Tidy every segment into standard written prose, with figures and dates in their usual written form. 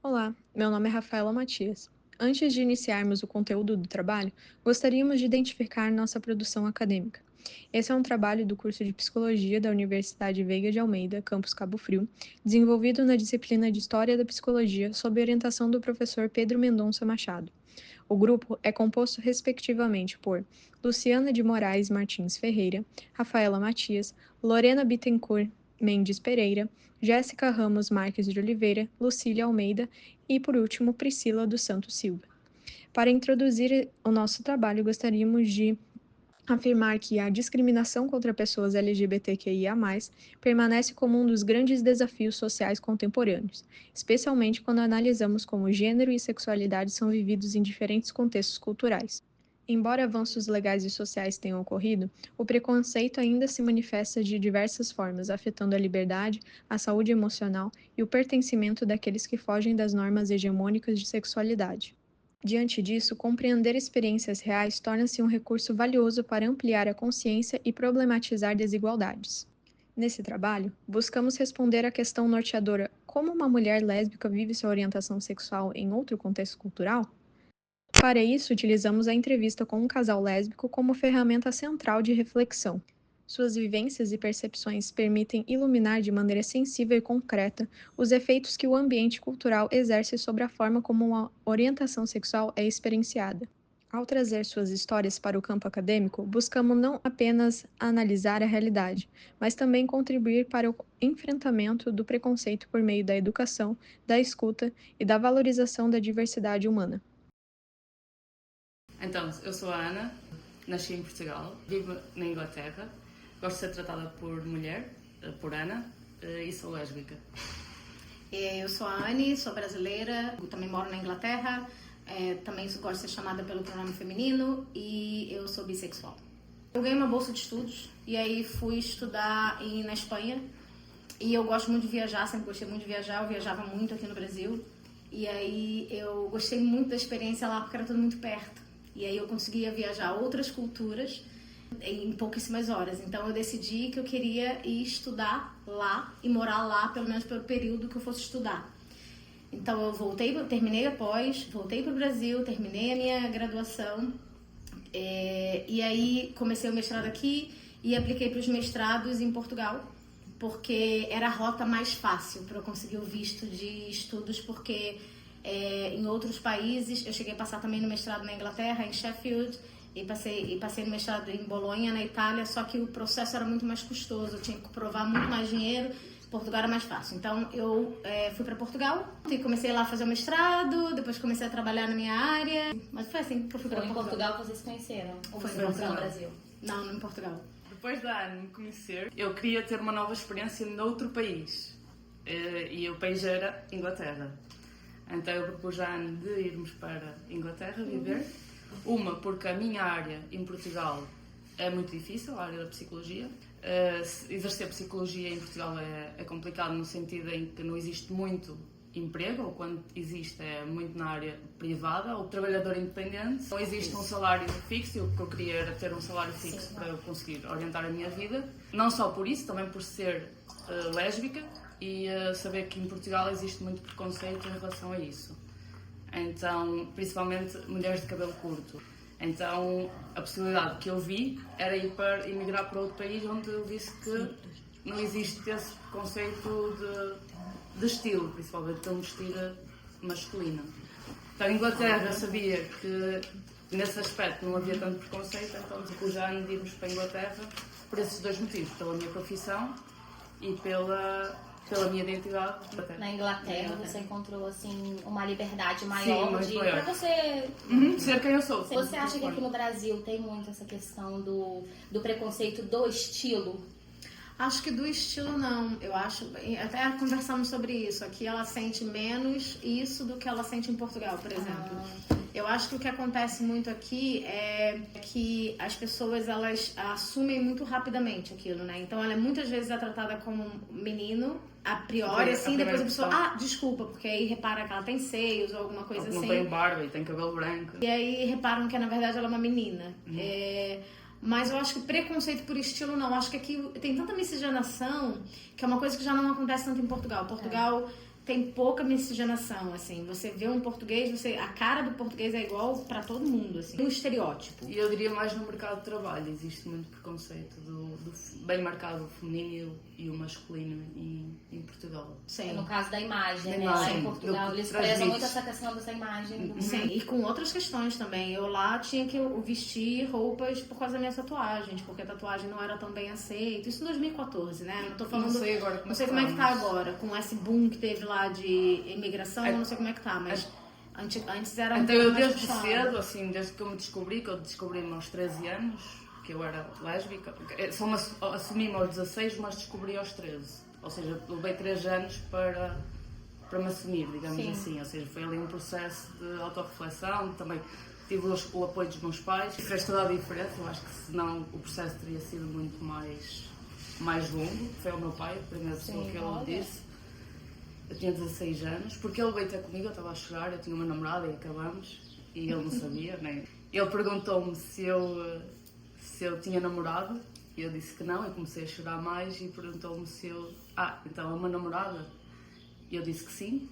Olá, meu nome é Rafaela Matias. Antes de iniciarmos o conteúdo do trabalho, gostaríamos de identificar nossa produção acadêmica. Esse é um trabalho do curso de Psicologia da Universidade Veiga de Almeida, campus Cabo Frio, desenvolvido na disciplina de História da Psicologia sob orientação do professor Pedro Mendonça Machado. O grupo é composto respectivamente por Luciana de Moraes Martins Ferreira, Rafaela Matias, Lorena Bittencourt Mendes Pereira, Jéssica Ramos Marques de Oliveira, Lucília Almeida e, por último, Priscila dos Santos Silva. Para introduzir o nosso trabalho, gostaríamos de afirmar que a discriminação contra pessoas LGBTQIA+, permanece como um dos grandes desafios sociais contemporâneos, especialmente quando analisamos como gênero e sexualidade são vividos em diferentes contextos culturais. Embora avanços legais e sociais tenham ocorrido, o preconceito ainda se manifesta de diversas formas, afetando a liberdade, a saúde emocional e o pertencimento daqueles que fogem das normas hegemônicas de sexualidade. Diante disso, compreender experiências reais torna-se um recurso valioso para ampliar a consciência e problematizar desigualdades. Nesse trabalho, buscamos responder à questão norteadora: como uma mulher lésbica vive sua orientação sexual em outro contexto cultural? Para isso, utilizamos a entrevista com um casal lésbico como ferramenta central de reflexão. Suas vivências e percepções permitem iluminar de maneira sensível e concreta os efeitos que o ambiente cultural exerce sobre a forma como uma orientação sexual é experienciada. Ao trazer suas histórias para o campo acadêmico, buscamos não apenas analisar a realidade, mas também contribuir para o enfrentamento do preconceito por meio da educação, da escuta e da valorização da diversidade humana. Então, eu sou a Ana, nasci em Portugal, vivo na Inglaterra, gosto de ser tratada por mulher, por Ana, e sou lésbica. Eu sou a Anne, sou brasileira, também moro na Inglaterra, também gosto de ser chamada pelo pronome feminino e eu sou bissexual. Eu ganhei uma bolsa de estudos e aí fui estudar na Espanha e eu gosto muito de viajar, sempre gostei muito de viajar, eu viajava muito aqui no Brasil e aí eu gostei muito da experiência lá porque era tudo muito perto. E aí eu conseguia viajar a outras culturas em pouquíssimas horas. Então eu decidi que eu queria ir estudar lá e morar lá, pelo menos pelo período que eu fosse estudar. Então eu terminei a pós, voltei para o Brasil, terminei a minha graduação e aí comecei o mestrado aqui e apliquei para os mestrados em Portugal, porque era a rota mais fácil para eu conseguir o visto de estudos, porque em outros países, eu cheguei a passar também no mestrado na Inglaterra, em Sheffield, e passei no mestrado em Bolonha, na Itália, só que o processo era muito mais custoso, eu tinha que provar muito mais dinheiro, Portugal era mais fácil. Então eu fui para Portugal e comecei lá a fazer o mestrado, depois comecei a trabalhar na minha área, mas foi assim que eu fui para Portugal. Em Portugal vocês se conheceram? Ou Foi você em conheceu no Portugal. Brasil? Não, em Portugal. Depois da Ana me conhecer, eu queria ter uma nova experiência noutro país, e o país era Inglaterra. Então eu propus à Ana de irmos para a Inglaterra viver. Uma, porque a minha área em Portugal é muito difícil, a área da psicologia. Exercer psicologia em Portugal é complicado no sentido em que não existe muito emprego, ou quando existe é muito na área privada, ou trabalhador independente. Não existe um salário fixo, e o que eu queria era ter um salário fixo para eu conseguir orientar a minha vida. Não só por isso, também por ser lésbica, e saber que em Portugal existe muito preconceito em relação a isso. Então, principalmente mulheres de cabelo curto. Então, a possibilidade que eu vi era emigrar para outro país onde eu visse que não existe esse preconceito de estilo, principalmente de um estilo masculino. Então, a Inglaterra, eu sabia que nesse aspecto não havia tanto preconceito, então depois já de irmos para a Inglaterra por esses dois motivos, pela minha profissão e pela minha identidade. Na Inglaterra você encontrou assim uma liberdade maior muito maior. para você Ser quem eu sou. Você acha que aqui no Brasil tem muito essa questão do preconceito do estilo? Acho que do estilo não, eu acho, até conversamos sobre isso, aqui ela sente menos isso do que ela sente em Portugal, por exemplo. Eu acho que o que acontece muito aqui é que as pessoas, elas assumem muito rapidamente aquilo, né? Então ela muitas vezes é tratada como um menino, a priori, assim, depois a pessoa, desculpa, porque aí repara que ela tem seios ou alguma coisa assim. Não tem barba e tem cabelo branco. E aí reparam que na verdade ela é uma menina. Mas eu acho que preconceito por estilo não. Acho que aqui tem tanta miscigenação que é uma coisa que já não acontece tanto em Portugal. Portugal tem pouca miscigenação, assim. Você vê um português, a cara do português é igual pra todo mundo, assim. Um estereótipo. E eu diria mais no mercado de trabalho, existe muito preconceito bem marcado o feminino e o masculino em Portugal. Sim. No caso da imagem, Da né? imagem, Lá em Portugal, do eles transmite. prezam muito essa questão dessa imagem. Sim, e com outras questões também. Eu lá tinha que vestir roupas por causa das minhas tatuagens, porque a tatuagem não era tão bem aceita. Isso em 2014, né? Eu não tô falando. Não sei agora Não sei como é que tá agora, com esse boom que teve lá de imigração, eu não sei como é que tá, mas antes era Então um eu pouco mais desde puxado. cedo, assim, desde que eu me descobri, que eu descobri-me aos 13 anos, que eu era lésbica, só assumi-me aos 16, mas descobri aos 13. Ou seja, levei 3 anos para me assumir, digamos Sim. assim. Ou seja, foi ali um processo de autorreflexão, também tive o apoio dos meus pais, fez toda a diferença. Eu acho que senão o processo teria sido muito mais longo. Foi o meu pai, a primeira pessoa Sim, que ele olha. disse. Eu tinha 16 anos, porque ele veio ter comigo, eu estava a chorar, eu tinha uma namorada e acabamos, e ele não sabia, nem. Ele perguntou-me se eu tinha namorado, e eu disse que não, eu comecei a chorar mais, e perguntou-me se eu... então é uma namorada? E eu disse que sim,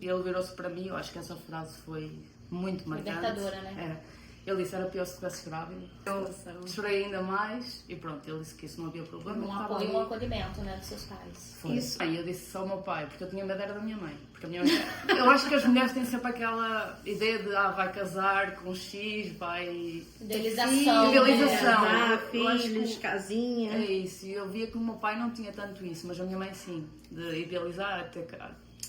e ele virou-se para mim, eu acho que essa frase foi muito marcante. Libertadora, né? É. Ele disse, era pior se estivesse grávida. Eu chorei ainda mais, e pronto, ele disse que isso não havia problema. Um estava apoio e ali. um acolhimento, né, dos seus pais. Foi. Isso. Aí eu disse só ao meu pai, porque eu tinha medo era da minha mãe. Porque a minha mãe... Eu acho que as mulheres têm sempre aquela ideia de vai casar com X, vai... Idealização. Idealização. Né? Eu acho Filhos, que casinha. é isso, e eu via que o meu pai não tinha tanto isso, mas a minha mãe sim, de idealizar,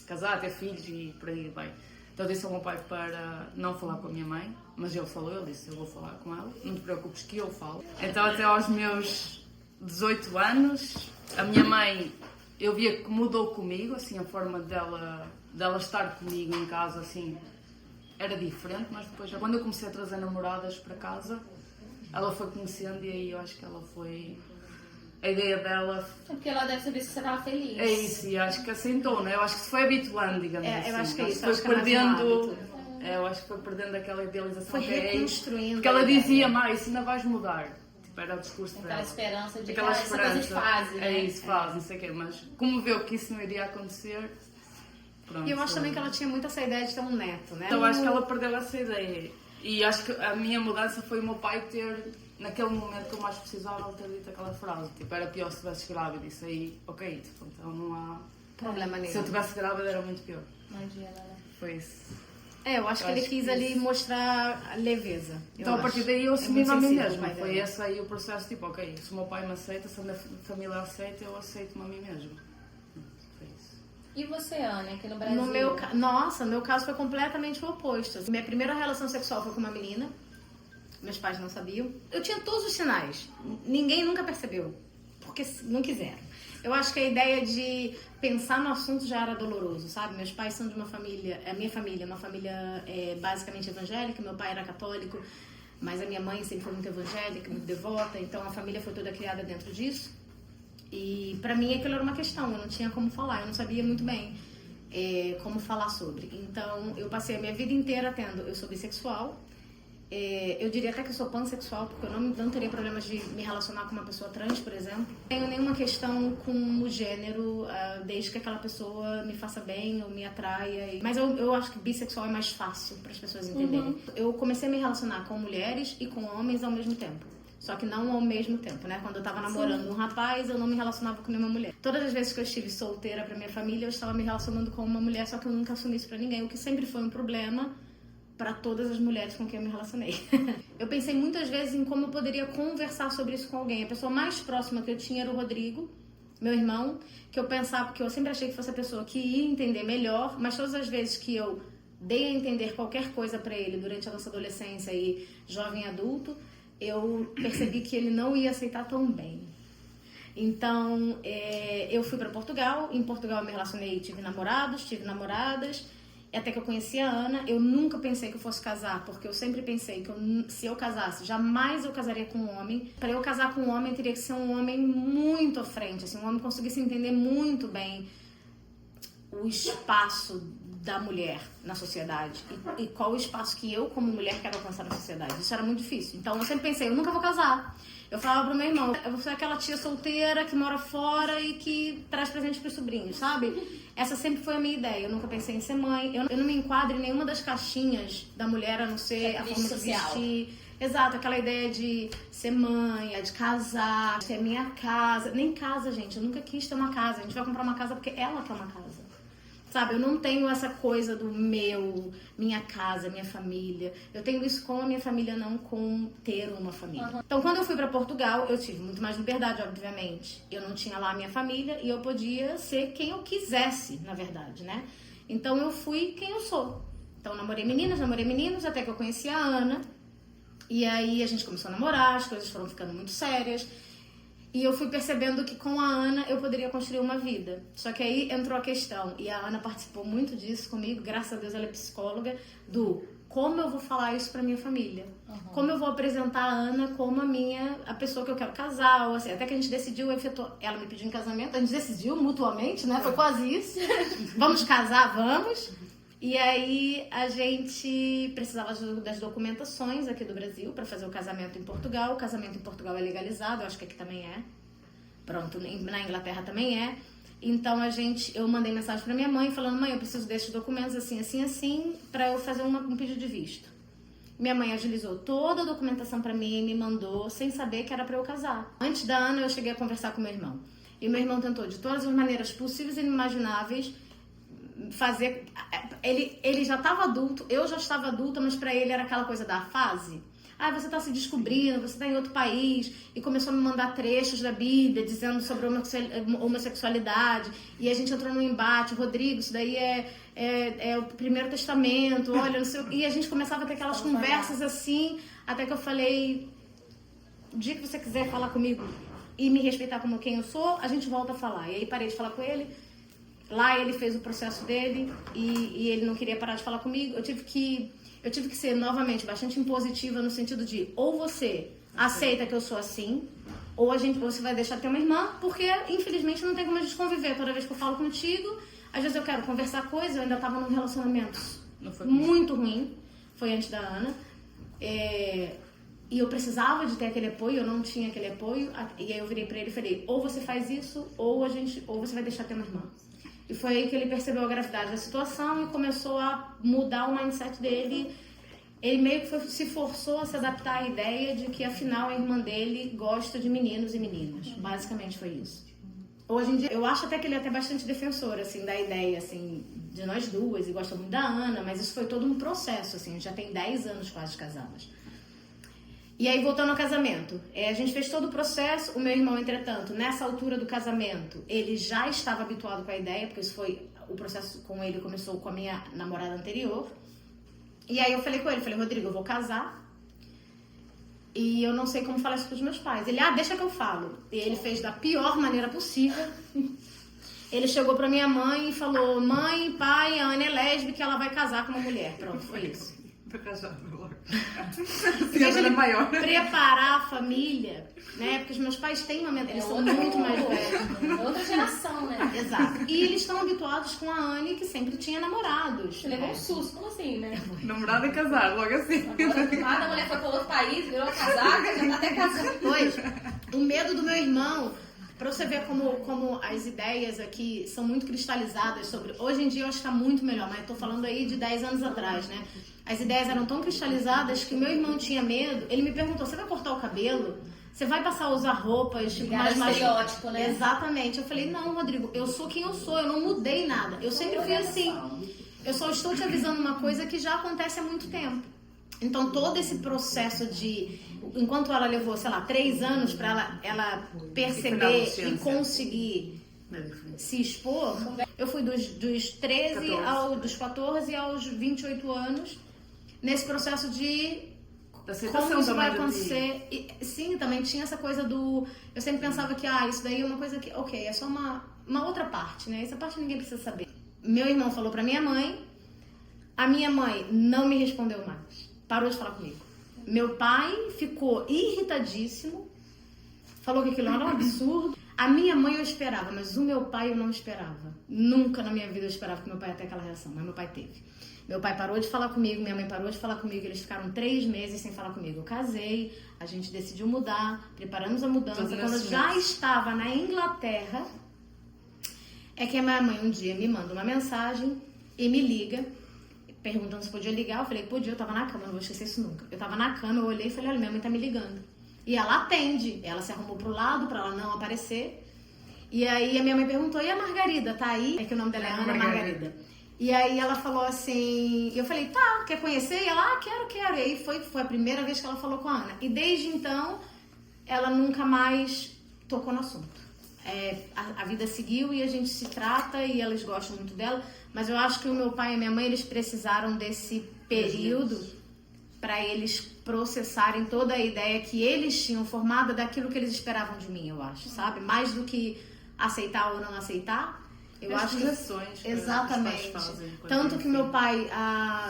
casar, ter filhos e por aí vai. Então eu disse ao meu pai para não falar com a minha mãe, mas ele falou, ele disse, eu vou falar com ela, não te preocupes que eu falo. Então até aos meus 18 anos, a minha mãe, eu via que mudou comigo, assim, a forma dela estar comigo em casa, assim, era diferente, mas depois, quando eu comecei a trazer namoradas para casa, ela foi conhecendo e aí eu acho que ela foi... A ideia dela É porque ela deve saber que você estava feliz. é isso, e acho que assentou, né? Eu acho que se foi habituando, digamos É, assim. eu acho que é isso, foi acho que é mais um perdendo. hábito. Eu acho que foi perdendo aquela idealização Foi que é isso. reconstruindo Porque ela a ideia. dizia, mais isso ainda vais mudar. Tipo, era o discurso Aquela dela. esperança de Aquela essa coisa de fase, né? É isso, fase, não sei o quê. Mas como viu que isso não iria acontecer, pronto. E eu acho também que ela tinha muito essa ideia de ter um neto, né? Então eu acho que ela perdeu essa ideia. E acho que a minha mudança foi o meu pai ter, naquele momento que eu mais precisava, ele ter dito aquela frase. Tipo, era pior se estivesses grávida. Isso aí, ok, tipo, então não há... Problema Se eu nenhum. estivesse grávida era muito pior. Imagina, né? Foi isso. Eu acho que ele quis ali mostrar a leveza. Então, a partir daí eu É assumi-me a mim sensível, mesma. pai Foi dela. esse aí o processo, tipo, ok, se o meu pai me aceita, se a minha família aceita, eu aceito-me a mim mesma. Foi isso. E você, Ana, aqui no Brasil? Nossa, meu caso foi completamente o oposto. Minha primeira relação sexual foi com uma menina. Meus pais não sabiam. Eu tinha todos os sinais. Ninguém nunca percebeu. Porque não quiseram. Eu acho que a ideia de pensar no assunto já era doloroso, sabe? Meus pais são de uma família... A minha família é uma família basicamente evangélica. Meu pai era católico, mas a minha mãe sempre foi muito evangélica, muito devota. Então a família foi toda criada dentro disso. E pra mim aquilo era uma questão. Eu não tinha como falar. Eu não sabia muito bem como falar sobre. Então eu passei a minha vida inteira tendo... Eu sou bissexual. Eu diria até que eu sou pansexual, porque eu não teria problemas de me relacionar com uma pessoa trans, por exemplo. Não tenho nenhuma questão com o gênero, desde que aquela pessoa me faça bem ou me atraia. Mas eu acho que bissexual é mais fácil para as pessoas entenderem. Eu comecei a me relacionar com mulheres e com homens ao mesmo tempo. Só que não ao mesmo tempo, né? Quando eu tava namorando um rapaz, eu não me relacionava com nenhuma mulher. Todas as vezes que eu estive solteira pra minha família, eu estava me relacionando com uma mulher, só que eu nunca assumi isso pra ninguém, o que sempre foi um problema para todas as mulheres com quem eu me relacionei. Eu pensei muitas vezes em como eu poderia conversar sobre isso com alguém. A pessoa mais próxima que eu tinha era o Rodrigo, meu irmão, que eu pensava, que eu sempre achei que fosse a pessoa que ia entender melhor, mas todas as vezes que eu dei a entender qualquer coisa para ele durante a nossa adolescência e jovem adulto, eu percebi que ele não ia aceitar tão bem. Então, eu fui para Portugal. Em Portugal eu me relacionei, tive namorados, tive namoradas. Até que eu conheci a Ana. Eu nunca pensei que eu fosse casar, porque eu sempre pensei que se eu casasse, jamais eu casaria com um homem. Para eu casar com um homem, teria que ser um homem muito à frente, assim, um homem que conseguisse entender muito bem o espaço da mulher na sociedade e qual o espaço que eu, como mulher, quero alcançar na sociedade. Isso era muito difícil. Então, eu sempre pensei, eu nunca vou casar. Eu falava pro meu irmão, eu vou ser aquela tia solteira que mora fora e que traz presente pros sobrinhos, sabe? Essa sempre foi a minha ideia. Eu nunca pensei em ser mãe. Eu não me enquadro em nenhuma das caixinhas da mulher, a não ser a forma de vestir. Exato, aquela ideia de ser mãe, de casar, ter minha casa. Nem casa, gente. Eu nunca quis ter uma casa. A gente vai comprar uma casa porque ela quer uma casa. Sabe, eu não tenho essa coisa do minha casa, minha família. Eu tenho isso com a minha família, não com ter uma família. Então, quando eu fui para Portugal, eu tive muito mais liberdade, obviamente. Eu não tinha lá a minha família e eu podia ser quem eu quisesse, na verdade, né? Então, eu fui quem eu sou. Então, namorei meninos, até que eu conheci a Ana. E aí, a gente começou a namorar, as coisas foram ficando muito sérias. E eu fui percebendo que com a Ana eu poderia construir uma vida. Só que aí entrou a questão, e a Ana participou muito disso comigo, graças a Deus ela é psicóloga, do como eu vou falar isso pra minha família. Como eu vou apresentar a Ana como a pessoa que eu quero casar, ou assim, até que a gente decidiu, ela me pediu em casamento, a gente decidiu mutuamente, né? Foi quase isso. Vamos casar, vamos. E aí a gente precisava das documentações aqui do Brasil para fazer o casamento em Portugal. O casamento em Portugal é legalizado, eu acho que aqui também é. Pronto, na Inglaterra também é. Então eu mandei mensagem para minha mãe falando, mãe, eu preciso desses documentos assim, assim, assim, para eu fazer um pedido de visto. Minha mãe agilizou toda a documentação para mim e me mandou sem saber que era para eu casar. Antes da Ana eu cheguei a conversar com meu irmão. E meu irmão tentou de todas as maneiras possíveis e inimagináveis fazer. Ele já estava adulto, eu já estava adulta, mas para ele era aquela coisa da fase. Você está se descobrindo, você está em outro país, e começou a me mandar trechos da Bíblia dizendo sobre homossexualidade, e a gente entrou num embate, Rodrigo, isso daí é o Primeiro Testamento, olha, não sei, e a gente começava a ter aquelas conversas assim, até que eu falei, o dia que você quiser falar comigo e me respeitar como quem eu sou, a gente volta a falar. E aí parei de falar com ele. Lá ele fez o processo dele e ele não queria parar de falar comigo. Eu tive que ser, novamente, bastante impositiva no sentido de ou você aceita que eu sou assim, ou você vai deixar de ter uma irmã, porque, infelizmente, não tem como a gente conviver. Toda vez que eu falo contigo, às vezes eu quero conversar coisas, eu ainda estava num relacionamento muito ruim, foi antes da Ana, e eu precisava de ter aquele apoio, eu não tinha aquele apoio, e aí eu virei pra ele e falei, ou você faz isso, ou você vai deixar de ter uma irmã. E foi aí que ele percebeu a gravidade da situação e começou a mudar o mindset dele. Ele meio que se forçou a se adaptar à ideia de que, afinal, a irmã dele gosta de meninos e meninas. Basicamente foi isso. Hoje em dia, eu acho até que ele é até bastante defensor, assim, da ideia, assim, de nós duas. E gosta muito da Ana, mas isso foi todo um processo, assim. Já tem 10 anos quase casadas. E aí, voltando ao casamento, a gente fez todo o processo. O meu irmão, entretanto, nessa altura do casamento, ele já estava habituado com a ideia, porque o processo com ele começou com a minha namorada anterior. E aí eu falei com ele, Rodrigo, eu vou casar e eu não sei como falar isso para os meus pais. Ele, deixa que eu falo. E ele fez da pior maneira possível. Ele chegou para minha mãe e falou, mãe, pai, a Ana é lésbica, ela vai casar com uma mulher. Pronto, foi isso. Pra casar, Deixa ele preparar a família, né? Porque os meus pais têm uma mentalidade, eles são muito mais velhos. Outra geração, né? Exato. E eles estão habituados com a Anne, que sempre tinha namorados. Você levou um susto, como assim, né? Namorada e casar, logo assim. Agora a mulher foi para outro país, virou a casaca, já tá até casando. Pois, o medo do meu irmão, pra você ver como as ideias aqui são muito cristalizadas sobre... Hoje em dia eu acho que tá muito melhor, mas eu tô falando aí de 10 anos atrás, né? As ideias eram tão cristalizadas que o meu irmão tinha medo. Ele me perguntou, você vai cortar o cabelo? Você vai passar a usar roupas tipo, mais estereótipo, né? Exatamente. Eu falei, não, Rodrigo, eu sou quem eu sou, eu não mudei nada. Eu sempre fui assim. Eu só estou te avisando uma coisa que já acontece há muito tempo. Então, todo esse processo de... Enquanto ela levou, sei lá, 3 anos para ela perceber e conseguir se expor, eu fui dos 13 dos 14 aos 28 anos nesse processo de como isso vai acontecer. E, sim, também tinha essa coisa do... Eu sempre pensava que, isso daí é uma coisa que, ok, é só uma outra parte, né? Essa parte ninguém precisa saber. Meu irmão falou pra minha mãe, a minha mãe não me respondeu mais. Parou de falar comigo. Meu pai ficou irritadíssimo, falou que aquilo era um absurdo. A minha mãe eu esperava, mas o meu pai eu não esperava. Nunca na minha vida eu esperava que meu pai ia ter aquela reação, mas meu pai teve. Meu pai parou de falar comigo, minha mãe parou de falar comigo, eles ficaram 3 meses sem falar comigo. Eu casei, a gente decidiu mudar, preparamos a mudança. Quando eu já estava na Inglaterra, é que a minha mãe um dia me manda uma mensagem e me liga, perguntando se podia ligar. Eu falei, podia, eu tava na cama, não vou esquecer isso nunca. Eu tava na cama, eu olhei e falei, olha, minha mãe tá me ligando. E ela atende, ela se arrumou pro lado pra ela não aparecer. E aí a minha mãe perguntou, e a Margarida, tá aí? É que o nome dela é Ana Margarida. E aí ela falou assim, eu falei, tá, quer conhecer? E ela, quero. E aí foi a primeira vez que ela falou com a Ana. E desde então, ela nunca mais tocou no assunto. A vida seguiu e a gente se trata e elas gostam muito dela. Mas eu acho que o meu pai e a minha mãe, eles precisaram desse período para eles processarem toda a ideia que eles tinham formada daquilo que eles esperavam de mim, eu acho, sabe? Mais do que aceitar ou não aceitar. Eu acho que exatamente. Tanto que meu pai,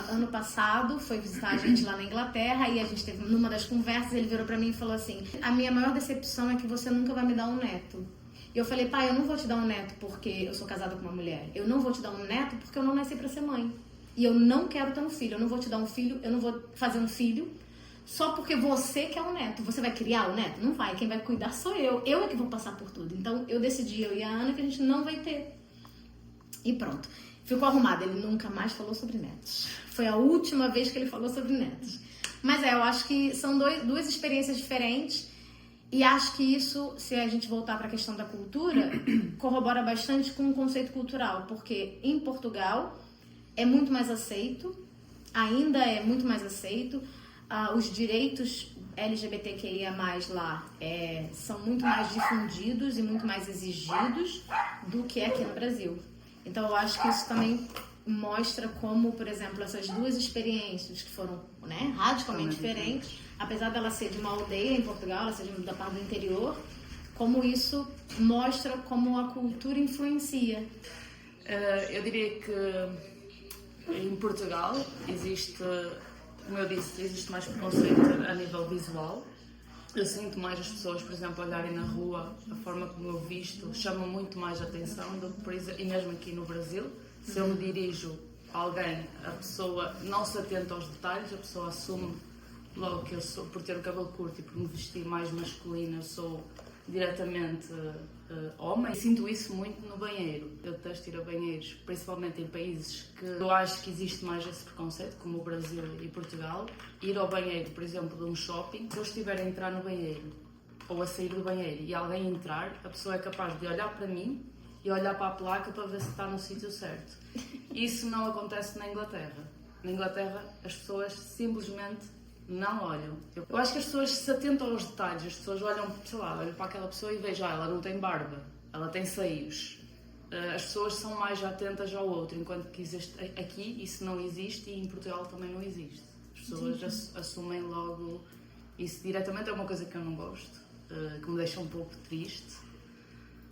ano passado, foi visitar a gente lá na Inglaterra e a gente teve numa das conversas, ele virou pra mim e falou assim: a minha maior decepção é que você nunca vai me dar um neto. E eu falei, pai, eu não vou te dar um neto porque eu sou casada com uma mulher. Eu não vou te dar um neto porque eu não nasci pra ser mãe. E eu não quero ter um filho. Eu não vou te dar um filho, eu não vou fazer um filho só porque você quer um neto. Você vai criar o neto? Não vai. Quem vai cuidar sou eu. Eu é que vou passar por tudo. Então eu decidi, eu e a Ana, que a gente não vai ter. E pronto. Ficou arrumado. Ele nunca mais falou sobre netos. Foi a última vez que ele falou sobre netos. Mas eu acho que são duas experiências diferentes. E acho que isso, se a gente voltar para a questão da cultura, corrobora bastante com o conceito cultural. Porque em Portugal é muito mais aceito, ainda é muito mais aceito. Os direitos LGBTQIA+, lá são muito mais difundidos e muito mais exigidos do que aqui no Brasil. Então eu acho que isso também mostra como, por exemplo, essas duas experiências que foram, né, radicalmente diferentes, apesar dela ser de uma aldeia em Portugal, ela ser da parte do interior, como isso mostra como a cultura influencia. Eu diria que em Portugal existe, como eu disse, existe mais preconceito a nível visual. Eu sinto mais as pessoas, por exemplo, olharem na rua, a forma como eu visto chama muito mais atenção do que, por exemplo, e mesmo aqui no Brasil, se eu me dirijo a alguém, a pessoa não se atenta aos detalhes, a pessoa assume logo que eu sou, por ter o cabelo curto e por me vestir mais masculina, eu sou diretamente homem. Sinto isso muito no banheiro. Eu detesto ir a banheiros, principalmente em países que eu acho que existe mais esse preconceito, como o Brasil e Portugal. Ir ao banheiro, por exemplo, de um shopping, se eu estiver a entrar no banheiro ou a sair do banheiro e alguém entrar, a pessoa é capaz de olhar para mim e olhar para a placa para ver se está no sítio certo. Isso não acontece na Inglaterra. Na Inglaterra, as pessoas simplesmente não olham. Eu acho que as pessoas se atentam aos detalhes. As pessoas olham, sei lá, olham para aquela pessoa e vejam, ela não tem barba, ela tem seios. As pessoas são mais atentas ao outro, enquanto que aqui isso não existe e em Portugal também não existe. As pessoas assumem logo isso diretamente. É uma coisa que eu não gosto, que me deixa um pouco triste.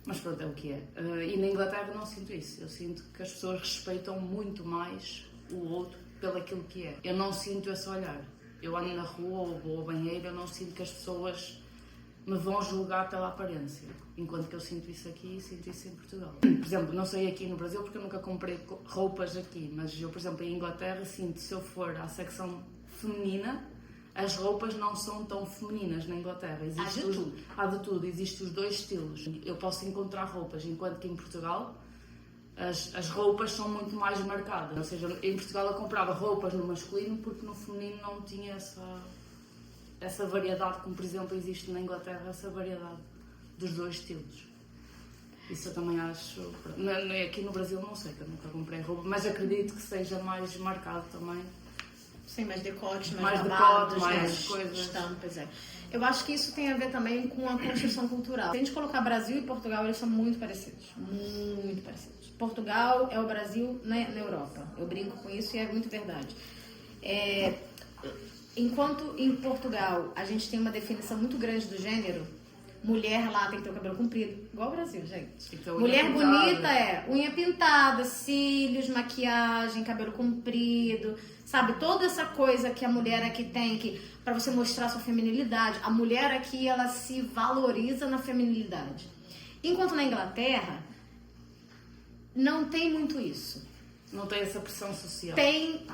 Mas pronto, é o que é. E na Inglaterra não sinto isso. Eu sinto que as pessoas respeitam muito mais o outro pelo aquilo que é. Eu não sinto esse olhar. Eu ando na rua ou vou ao banheiro, eu não sinto que as pessoas me vão julgar pela aparência. Enquanto que eu sinto isso aqui e sinto isso em Portugal. Por exemplo, não sei aqui no Brasil porque eu nunca comprei roupas aqui, mas eu, por exemplo, em Inglaterra sinto, se eu for à secção feminina, as roupas não são tão femininas na Inglaterra. Há de tudo. Existem os dois estilos. Eu posso encontrar roupas, enquanto que em Portugal as roupas são muito mais marcadas. Ou seja, em Portugal eu comprava roupas no masculino porque no feminino não tinha essa variedade, como por exemplo existe na Inglaterra, essa variedade dos dois estilos. Isso eu também acho... Aqui no Brasil não sei, que eu nunca comprei roupa, mas acredito que seja mais marcado também. Sim, mais decote, mais babados, decote, mais coisas. Estampas, Eu acho que isso tem a ver também com a construção cultural. Se a gente colocar Brasil e Portugal, eles são muito parecidos. Muito parecidos. Portugal é o Brasil na Europa. Eu brinco com isso e é muito verdade. Enquanto em Portugal a gente tem uma definição muito grande do gênero, mulher lá tem que ter o cabelo comprido, igual ao Brasil, gente. Então, mulher bonita unha pintada, cílios, maquiagem, cabelo comprido, sabe? Toda essa coisa que a mulher aqui tem, que para você mostrar sua feminilidade. A mulher aqui, ela se valoriza na feminilidade. Enquanto na Inglaterra, não tem muito isso. Não tem essa pressão social. Tem,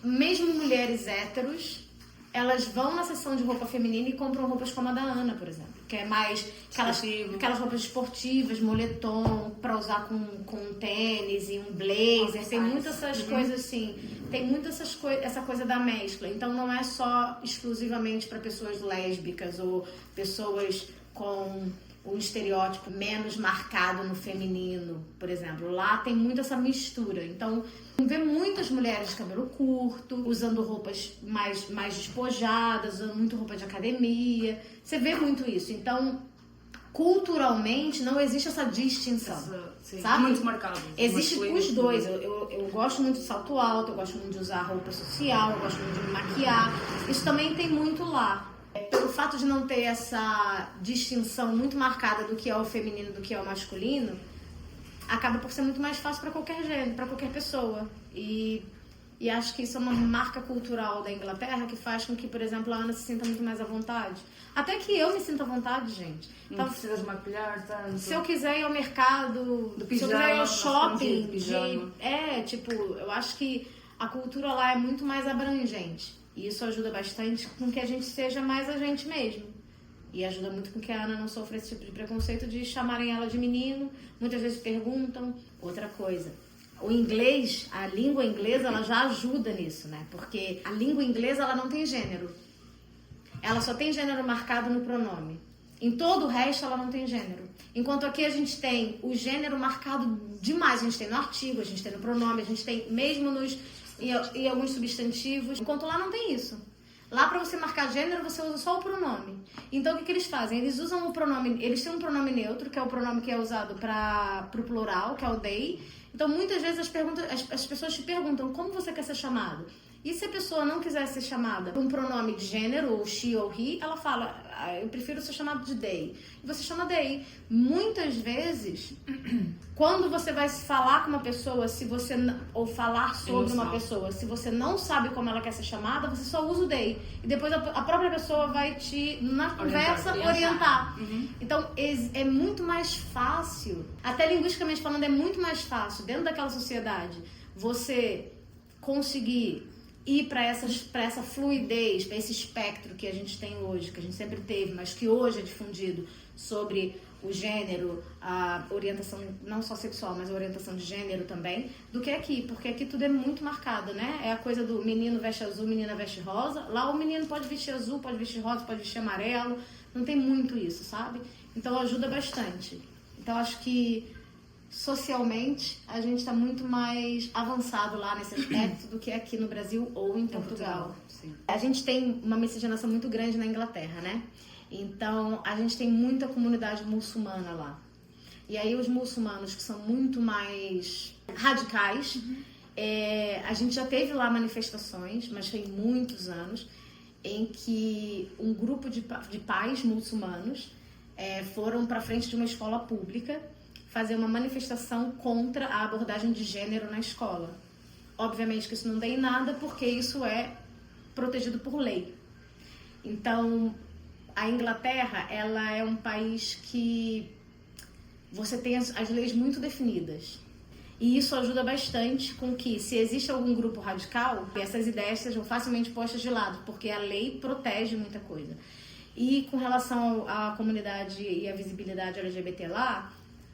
mesmo mulheres héteros, elas vão na seção de roupa feminina e compram roupas como a da Ana, por exemplo. Que é mais aquelas roupas esportivas, moletom, pra usar com tênis e um blazer. Tem muitas essas coisas assim. Tem muito essa coisa da mescla. Então não é só exclusivamente para pessoas lésbicas ou pessoas com um estereótipo menos marcado no feminino, por exemplo. Lá tem muito essa mistura. Então, vê muitas mulheres de cabelo curto, usando roupas mais despojadas, usando muito roupa de academia. Você vê muito isso. Então, culturalmente, não existe essa distinção. Sabe? Muito marcado. Existe os dois. Eu gosto muito de salto alto, eu gosto muito de usar roupa social, eu gosto muito de me maquiar. Isso também tem muito lá. Pelo fato de não ter essa distinção muito marcada do que é o feminino e do que é o masculino, acaba por ser muito mais fácil para qualquer gênero, para qualquer pessoa. E acho que isso é uma marca cultural da Inglaterra que faz com que, por exemplo, a Ana se sinta muito mais à vontade. Até que eu me sinto à vontade, gente. Não precisas maquilhar tanto. Se eu quiser ir ao mercado, do pijama, se eu quiser ir ao shopping, pijama. eu acho que a cultura lá é muito mais abrangente. E isso ajuda bastante com que a gente seja mais a gente mesmo. E ajuda muito com que a Ana não sofra esse tipo de preconceito de chamarem ela de menino. Muitas vezes perguntam. Outra coisa, o inglês, a língua inglesa, ela já ajuda nisso, né? Porque a língua inglesa, ela não tem gênero. Ela só tem gênero marcado no pronome. Em todo o resto, ela não tem gênero. Enquanto aqui a gente tem o gênero marcado demais. A gente tem no artigo, a gente tem no pronome, a gente tem mesmo e alguns substantivos. Enquanto lá não tem isso. Lá, para você marcar gênero, você usa só o pronome. Então, o que eles fazem? Eles usam o pronome... Eles têm um pronome neutro, que é o pronome que é usado para o plural, que é o they. Então, muitas vezes as pessoas te perguntam como você quer ser chamado. E se a pessoa não quiser ser chamada por um pronome de gênero, ou she ou he, ela fala, eu prefiro ser chamado de they. E você chama they. Muitas vezes, quando você vai falar com uma pessoa, ou falar sobre uma pessoa, se você não sabe como ela quer ser chamada, você só usa o they. E depois a própria pessoa vai na conversa, orientar. Então, é muito mais fácil, até linguisticamente falando, é muito mais fácil, dentro daquela sociedade, você conseguir ir para essa fluidez, para esse espectro que a gente tem hoje, que a gente sempre teve, mas que hoje é difundido sobre o gênero, a orientação não só sexual, mas a orientação de gênero também, do que aqui, porque aqui tudo é muito marcado, né? É a coisa do menino veste azul, menina veste rosa. Lá o menino pode vestir azul, pode vestir rosa, pode vestir amarelo. Não tem muito isso, sabe? Então ajuda bastante. Então acho que socialmente, a gente está muito mais avançado lá nesse aspecto do que aqui no Brasil ou em Portugal. Sim. A gente tem uma miscigenação muito grande na Inglaterra, né? Então, a gente tem muita comunidade muçulmana lá. E aí, os muçulmanos que são muito mais radicais, a gente já teve lá manifestações, mas foi muitos anos, em que um grupo de pais muçulmanos foram para frente de uma escola pública fazer uma manifestação contra a abordagem de gênero na escola. Obviamente que isso não tem nada, porque isso é protegido por lei. Então, a Inglaterra, ela é um país que você tem as leis muito definidas. E isso ajuda bastante com que, se existe algum grupo radical, essas ideias sejam facilmente postas de lado, porque a lei protege muita coisa. E com relação à comunidade e à visibilidade LGBT lá,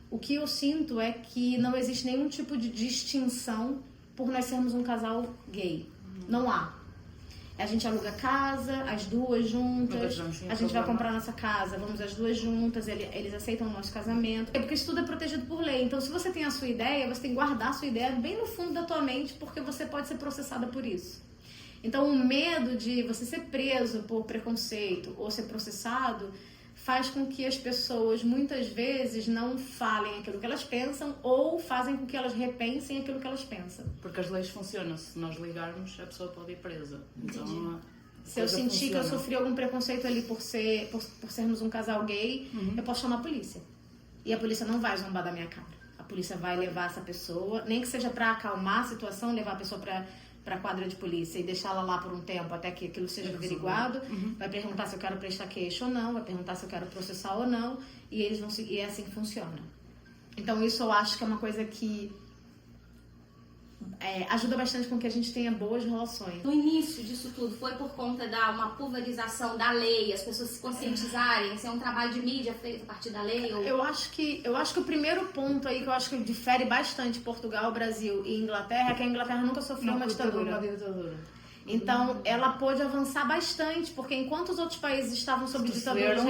o que eu sinto é que não existe nenhum tipo de distinção por nós sermos um casal gay. Não há. A gente aluga casa, as duas juntas, a gente vai comprar nossa casa, vamos as duas juntas, eles aceitam o nosso casamento. É porque isso tudo é protegido por lei. Então, se você tem a sua ideia, você tem que guardar a sua ideia bem no fundo da tua mente, porque você pode ser processada por isso. Então, o medo de você ser preso por preconceito ou ser processado faz com que as pessoas, muitas vezes, não falem aquilo que elas pensam ou fazem com que elas repensem aquilo que elas pensam. Porque as leis funcionam. Se nós ligarmos, a pessoa pode ir presa. Então, se eu sentir que eu sofri algum preconceito ali por sermos um casal gay, eu posso chamar a polícia. E a polícia não vai zombar da minha cara. A polícia vai levar essa pessoa, nem que seja para acalmar a situação, levar a pessoa para para a quadra de polícia e deixá-la lá por um tempo até que aquilo seja averiguado, vai perguntar se eu quero prestar queixa ou não, vai perguntar se eu quero processar ou não, e eles vão e é assim que funciona. Então isso eu acho que é uma coisa que ajuda bastante com que a gente tenha boas relações. No início disso tudo, foi por conta da uma pulverização da lei, as pessoas se conscientizarem, esse é um trabalho de mídia feito a partir da lei? Ou... Eu acho que o primeiro ponto aí que eu acho que difere bastante Portugal, Brasil e Inglaterra é que a Inglaterra nunca sofreu uma ditadura. Então, ela pôde avançar bastante, porque enquanto os outros países estavam sob ditaduras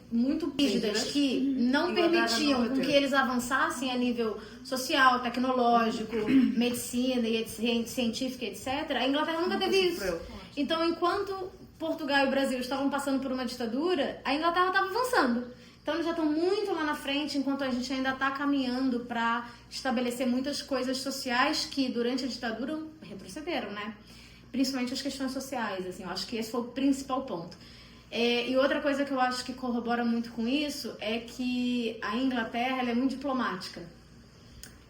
muito rígidas, que não permitiam com que eles avançassem a nível social, tecnológico, medicina e científica, etc., a Inglaterra nunca teve isso. Então, enquanto Portugal e o Brasil estavam passando por uma ditadura, a Inglaterra estava avançando. Então, eles já estão muito lá na frente, enquanto a gente ainda está caminhando para estabelecer muitas coisas sociais que, durante a ditadura, retrocederam, né? Principalmente as questões sociais, assim, eu acho que esse foi o principal ponto. E outra coisa que eu acho que corrobora muito com isso é que a Inglaterra ela é muito diplomática.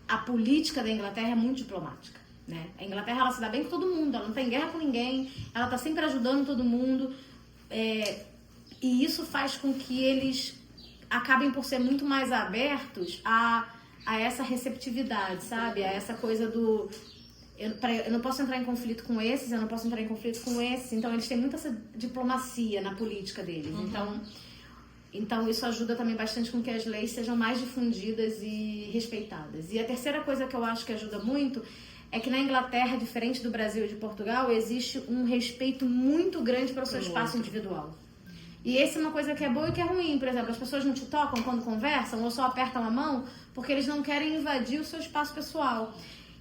A política da Inglaterra é muito diplomática, né? A Inglaterra ela se dá bem com todo mundo, ela não tem guerra com ninguém, ela está sempre ajudando todo mundo, e isso faz com que eles acabem por ser muito mais abertos a essa receptividade, sabe? A essa coisa do... Eu não posso entrar em conflito com esses, eu não posso entrar em conflito com esses. Então, eles têm muita essa diplomacia na política deles. Então, isso ajuda também bastante com que as leis sejam mais difundidas e respeitadas. E a terceira coisa que eu acho que ajuda muito é que na Inglaterra, diferente do Brasil e de Portugal, existe um respeito muito grande para o seu espaço individual. E essa é uma coisa que é boa e que é ruim. Por exemplo, as pessoas não te tocam quando conversam ou só apertam a mão porque eles não querem invadir o seu espaço pessoal.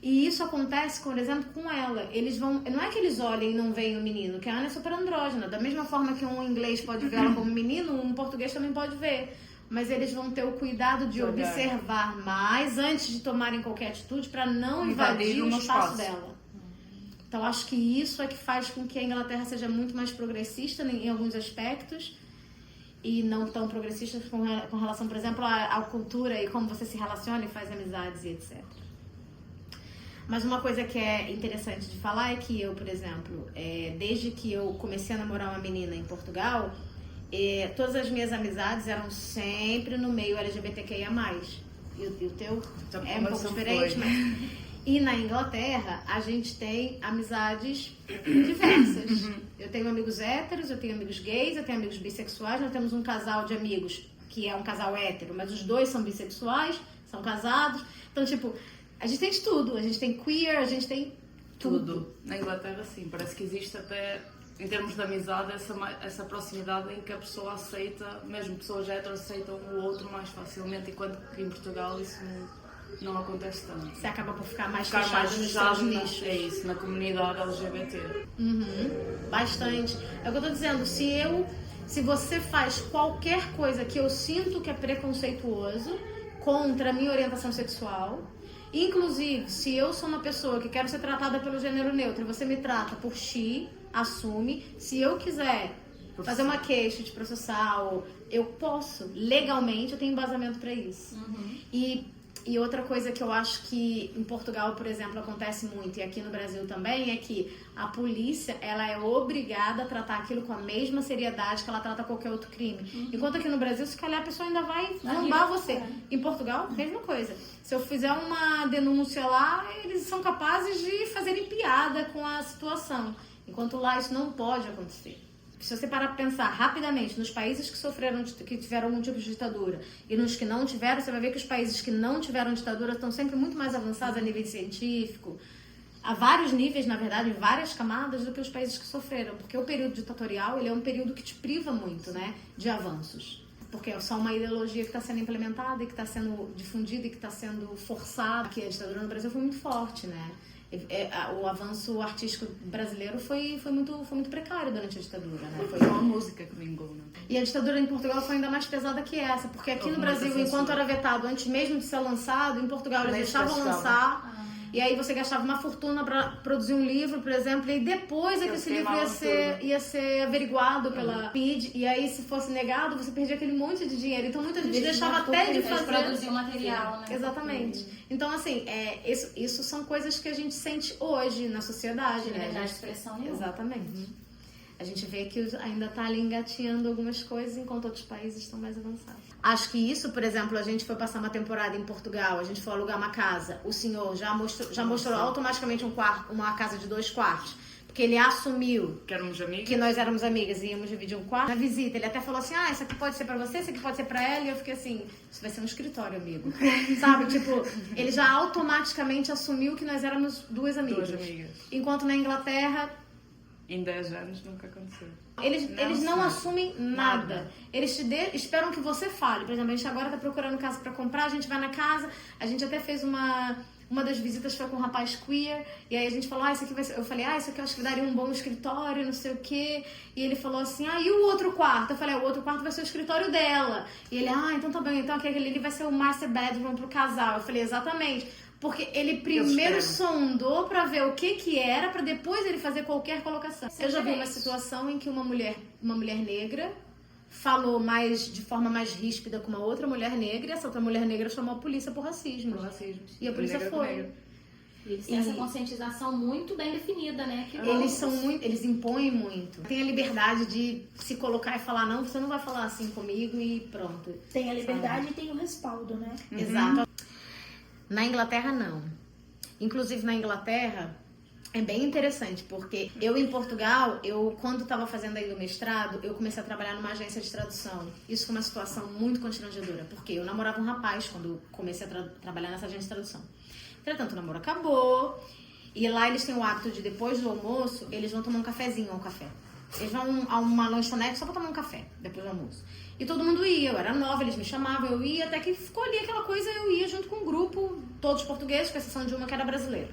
E isso acontece, por exemplo, com ela. Eles vão... Não é que eles olhem e não veem o menino, que a Ana é super andrógena. Da mesma forma que um inglês pode ver ela como menino, um português também pode ver. Mas eles vão ter o cuidado de observar mais antes de tomarem qualquer atitude para não invadir o espaço dela. Então, acho que isso é que faz com que a Inglaterra seja muito mais progressista em alguns aspectos e não tão progressista com relação, por exemplo, à cultura e como você se relaciona e faz amizades e etc. Mas uma coisa que é interessante de falar é que eu, por exemplo, desde que eu comecei a namorar uma menina em Portugal, todas as minhas amizades eram sempre no meio LGBTQIA+. E o teu é um pouco diferente, mas... E na Inglaterra, a gente tem amizades diversas. Eu tenho amigos héteros, eu tenho amigos gays, eu tenho amigos bissexuais. Nós temos um casal de amigos que é um casal hétero, mas os dois são bissexuais, são casados. Então, tipo... A gente tem de tudo, a gente tem queer, a gente tem tudo. Na Inglaterra, sim, parece que existe até, em termos de amizade, essa proximidade em que a pessoa aceita, mesmo pessoas héteros aceitam o outro mais facilmente, enquanto que em Portugal isso não acontece tanto. Você acaba por ficar mais fechado nos seus nichos. É isso, na comunidade LGBT. Bastante. É o que eu tô dizendo, se você faz qualquer coisa que eu sinto que é preconceituoso contra a minha orientação sexual... Inclusive, se eu sou uma pessoa que quero ser tratada pelo gênero neutro e você me trata por X, assume. Se eu quiser fazer uma queixa, te processar, eu posso. Legalmente, eu tenho embasamento para isso. E outra coisa que eu acho que em Portugal, por exemplo, acontece muito, e aqui no Brasil também, é que a polícia, ela é obrigada a tratar aquilo com a mesma seriedade que ela trata qualquer outro crime. Enquanto aqui no Brasil, se calhar a pessoa ainda vai zombar você. Em Portugal, mesma coisa. Se eu fizer uma denúncia lá, eles são capazes de fazerem piada com a situação. Enquanto lá isso não pode acontecer. Se você parar para pensar rapidamente nos países que tiveram algum tipo de ditadura e nos que não tiveram, você vai ver que os países que não tiveram ditadura estão sempre muito mais avançados a nível científico, a vários níveis, na verdade, em várias camadas, do que os países que sofreram. Porque o período ditatorial, ele é um período que te priva muito, né, de avanços. Porque é só uma ideologia que está sendo implementada e que está sendo difundida e que está sendo forçada. Que a ditadura no Brasil foi muito forte, né? O avanço artístico brasileiro foi muito precário durante a ditadura, né? Foi só a música que vingou, né? E a ditadura em Portugal foi ainda mais pesada que essa, porque aqui no Brasil, enquanto era vetado antes mesmo de ser lançado, em Portugal eles deixavam lançar E aí você gastava uma fortuna para produzir um livro, por exemplo, e depois é que esse livro ia ser averiguado pela mídia. E aí, se fosse negado, você perdia aquele monte de dinheiro. Então, muita gente deixava até de fazer... produzir o material, né? Exatamente. Então, assim, isso são coisas que a gente sente hoje na sociedade, né? Liberdade de expressão nenhuma. Exatamente. A gente vê que ainda tá ali engatinhando algumas coisas, enquanto outros países estão mais avançados. Acho que isso, por exemplo, a gente foi passar uma temporada em Portugal, a gente foi alugar uma casa, o senhor já mostrou automaticamente uma casa de 2 quartos, porque ele assumiu que nós éramos amigas e íamos dividir um quarto. Na visita, ele até falou assim, isso aqui pode ser pra você, isso aqui pode ser pra ela, e eu fiquei assim, isso vai ser um escritório, amigo. Sabe, tipo, ele já automaticamente assumiu que nós éramos 2 amigas. Enquanto na Inglaterra... Em 10 anos nunca aconteceu. Eles não assumem nada. Eles esperam que você fale. Por exemplo, a gente agora tá procurando casa pra comprar, a gente vai na casa, a gente até fez uma das visitas foi com um rapaz queer, e aí a gente falou, isso aqui vai ser... Eu falei, isso aqui eu acho que daria um bom escritório, não sei o quê. E ele falou assim, e o outro quarto? Eu falei, o outro quarto vai ser o escritório dela. E ele, então tá bem, então aquele ali vai ser o master bedroom pro casal. Eu falei, exatamente. Porque ele primeiro sondou pra ver o que era, pra depois ele fazer qualquer colocação. Eu já vi uma situação em que uma mulher negra falou de forma mais ríspida com uma outra mulher negra, e essa outra mulher negra chamou a polícia por racismo. E a polícia foi. Eles têm essa conscientização muito bem definida, né? Que eles impõem muito. Tem a liberdade de se colocar e falar, não, você não vai falar assim comigo e pronto. Tem a liberdade e tem o respaldo, né? Exato. Na Inglaterra, não. Inclusive, na Inglaterra, é bem interessante, porque eu em Portugal, quando estava fazendo aí o mestrado, eu comecei a trabalhar numa agência de tradução. Isso foi uma situação muito constrangedora, porque eu namorava um rapaz quando comecei a trabalhar nessa agência de tradução. Entretanto, o namoro acabou, e lá eles têm o hábito de, depois do almoço, eles vão tomar um cafezinho ou um café. Eles vão a uma lanchonete só pra tomar um café, depois do almoço. E todo mundo ia, eu era nova, eles me chamavam, eu ia, até que ficou ali aquela coisa, eu ia junto com um grupo, todos portugueses, com exceção de uma que era brasileira.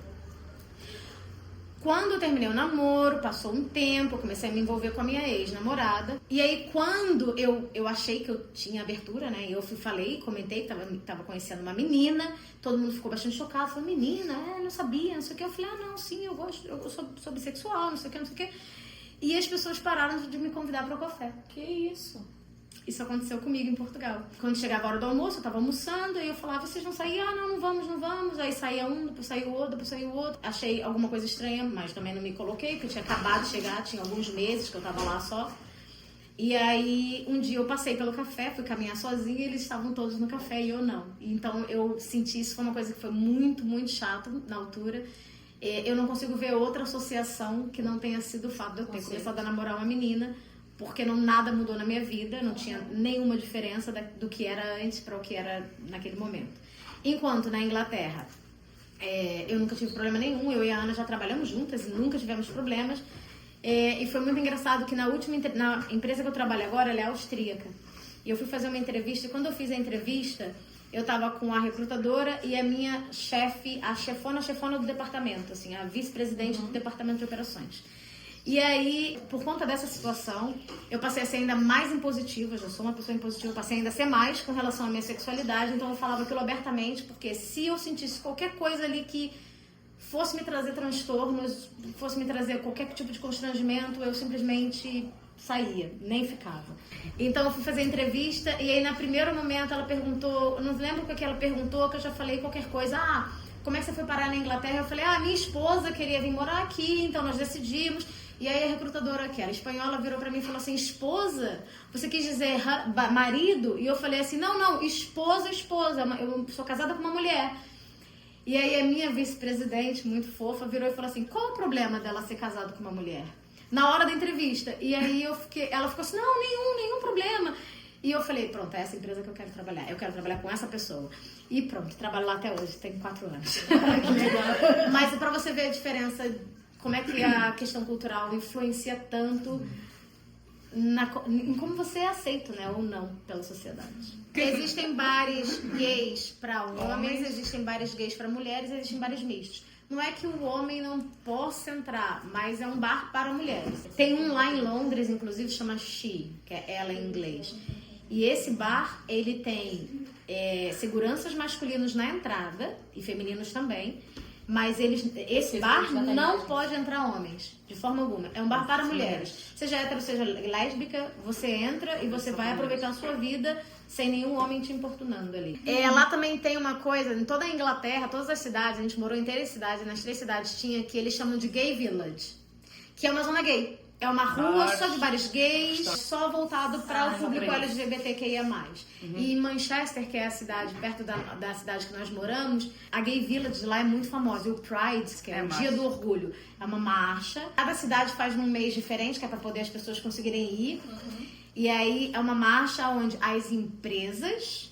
Quando eu terminei o namoro, passou um tempo, eu comecei a me envolver com a minha ex-namorada. E aí, quando eu achei que eu tinha abertura, né? Eu comentei que tava conhecendo uma menina, todo mundo ficou bastante chocado. Falou, menina, não sabia, não sei o que. Eu falei, não, sim, eu gosto, eu sou bissexual, não sei o que, não sei o que. E as pessoas pararam de me convidar para o café. Que isso? Isso aconteceu comigo em Portugal. Quando chegava a hora do almoço, eu tava almoçando, aí eu falava, vocês vão sair? Não vamos. Aí saía um, depois saiu o outro, depois saiu o outro. Achei alguma coisa estranha, mas também não me coloquei, porque eu tinha acabado de chegar, tinha alguns meses que eu tava lá só. E aí, um dia eu passei pelo café, fui caminhar sozinha e eles estavam todos no café e eu não. Então, eu senti isso, foi uma coisa que foi muito, muito chato na altura. Eu não consigo ver outra associação que não tenha sido o fato de eu ter começado a namorar uma menina, porque nada mudou na minha vida, não tinha nenhuma diferença do que era antes para o que era naquele momento. Enquanto na Inglaterra, eu nunca tive problema nenhum, eu e a Ana já trabalhamos juntas e nunca tivemos problemas. E foi muito engraçado que na empresa que eu trabalho agora, ela é austríaca. E eu fui fazer uma entrevista, e quando eu fiz a entrevista, eu tava com a recrutadora e a minha chefe, a chefona do departamento, assim, a vice-presidente do departamento de operações. E aí, por conta dessa situação, eu passei a ser ainda mais impositiva, eu já sou uma pessoa impositiva, eu passei ainda a ser mais com relação à minha sexualidade, então eu falava aquilo abertamente, porque se eu sentisse qualquer coisa ali que fosse me trazer transtornos, fosse me trazer qualquer tipo de constrangimento, eu simplesmente saía, nem ficava. Então eu fui fazer a entrevista e aí no primeiro momento ela perguntou, eu não lembro o que ela perguntou, que eu já falei qualquer coisa, como é que você foi parar na Inglaterra? Eu falei, minha esposa queria vir morar aqui, então nós decidimos. E aí a recrutadora, que era espanhola, virou pra mim e falou assim, esposa? Você quis dizer marido? E eu falei assim, não, esposa, eu sou casada com uma mulher. E aí a minha vice-presidente, muito fofa, virou e falou assim, qual o problema dela ser casada com uma mulher? Na hora da entrevista. E aí ela ficou assim, não, nenhum problema. E eu falei, pronto, é essa empresa que eu quero trabalhar. Eu quero trabalhar com essa pessoa. E pronto, trabalho lá até hoje, tem 4 anos. Que legal. Mas pra você ver a diferença, como é que a questão cultural influencia tanto em como você é aceito, né, ou não, pela sociedade. Existem bares gays para homens, existem bares gays para mulheres, existem bares mistos. Não é que o homem não possa entrar, mas é um bar para mulheres. Tem um lá em Londres, inclusive, chama She, que é ela em inglês. E esse bar, ele tem seguranças masculinos na entrada, e femininos também. Mas esse bar não pode entrar homens, de forma alguma. É um bar para mulheres. Seja hétero, seja lésbica, você entra e você vai aproveitar a sua vida sem nenhum homem te importunando ali. Lá também tem uma coisa, em toda a Inglaterra, todas as cidades, a gente morou em 3 cidades, nas 3 cidades tinha que eles chamam de Gay Village, que é uma zona gay. É uma rua só de bares gays, só voltado para o público LGBTQIA+. E em Manchester, que é a cidade, perto da cidade que nós moramos, a Gay Village lá é muito famosa. E o Pride, que é o Dia do Orgulho, é uma marcha. Cada cidade faz num mês diferente, que é para poder as pessoas conseguirem ir. E aí é uma marcha onde as empresas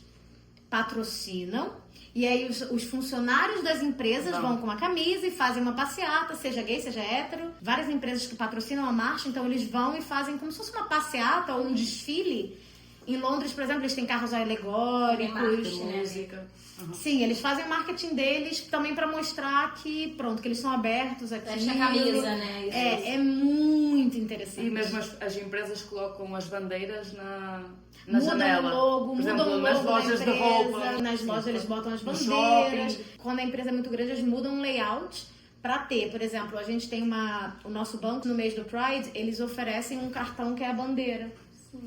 patrocinam. E aí os funcionários das empresas vão com uma camisa e fazem uma passeata, seja gay, seja hétero. Várias empresas que patrocinam a marcha, então eles vão e fazem como se fosse uma passeata ou um desfile. Em Londres, por exemplo, eles têm carros alegóricos. Música. Sim, eles fazem o marketing deles também para mostrar que, pronto, que eles são abertos aqui. Veste a camisa, né? É muito interessante. E mesmo as empresas colocam as bandeiras na Mudam janela. o logo, por exemplo, nas lojas de roupa. Nas lojas eles botam as no bandeiras. shopping. Quando a empresa é muito grande, eles mudam o layout para ter. Por exemplo, a gente tem o nosso banco, no mês do Pride, eles oferecem um cartão que é a bandeira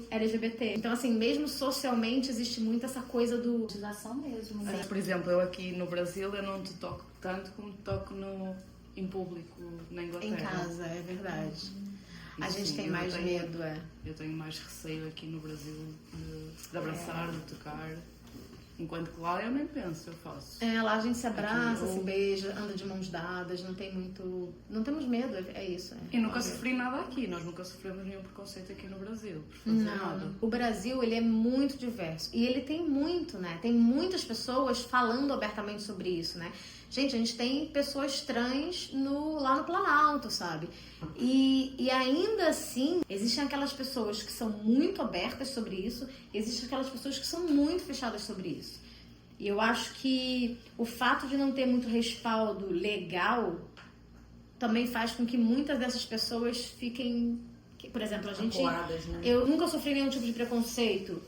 LGBT. Então, assim, mesmo socialmente, existe muito essa coisa do... Utilização mesmo. Né? Por exemplo, eu aqui no Brasil, eu não te toco tanto como te toco em público na Inglaterra. Em casa, é verdade. A gente Sim, tem mais medo, Eu tenho mais receio aqui no Brasil de abraçar, de tocar. Enquanto que lá eu nem penso, eu faço. Lá a gente se abraça, Aqui se beija, anda de mãos dadas, não temos medo, é isso. E nunca sofri nada aqui, nós nunca sofremos nenhum preconceito aqui no Brasil, por fazer nada. O Brasil, ele é muito diverso. E ele tem muito, né? Tem muitas pessoas falando abertamente sobre isso, né? Gente, a gente tem pessoas trans lá no Planalto, sabe? E ainda assim, existem aquelas pessoas que são muito abertas sobre isso, existem aquelas pessoas que são muito fechadas sobre isso. E eu acho que o fato de não ter muito respaldo legal também faz com que muitas dessas pessoas fiquem... Por exemplo, a gente... Né? Eu nunca sofri nenhum tipo de preconceito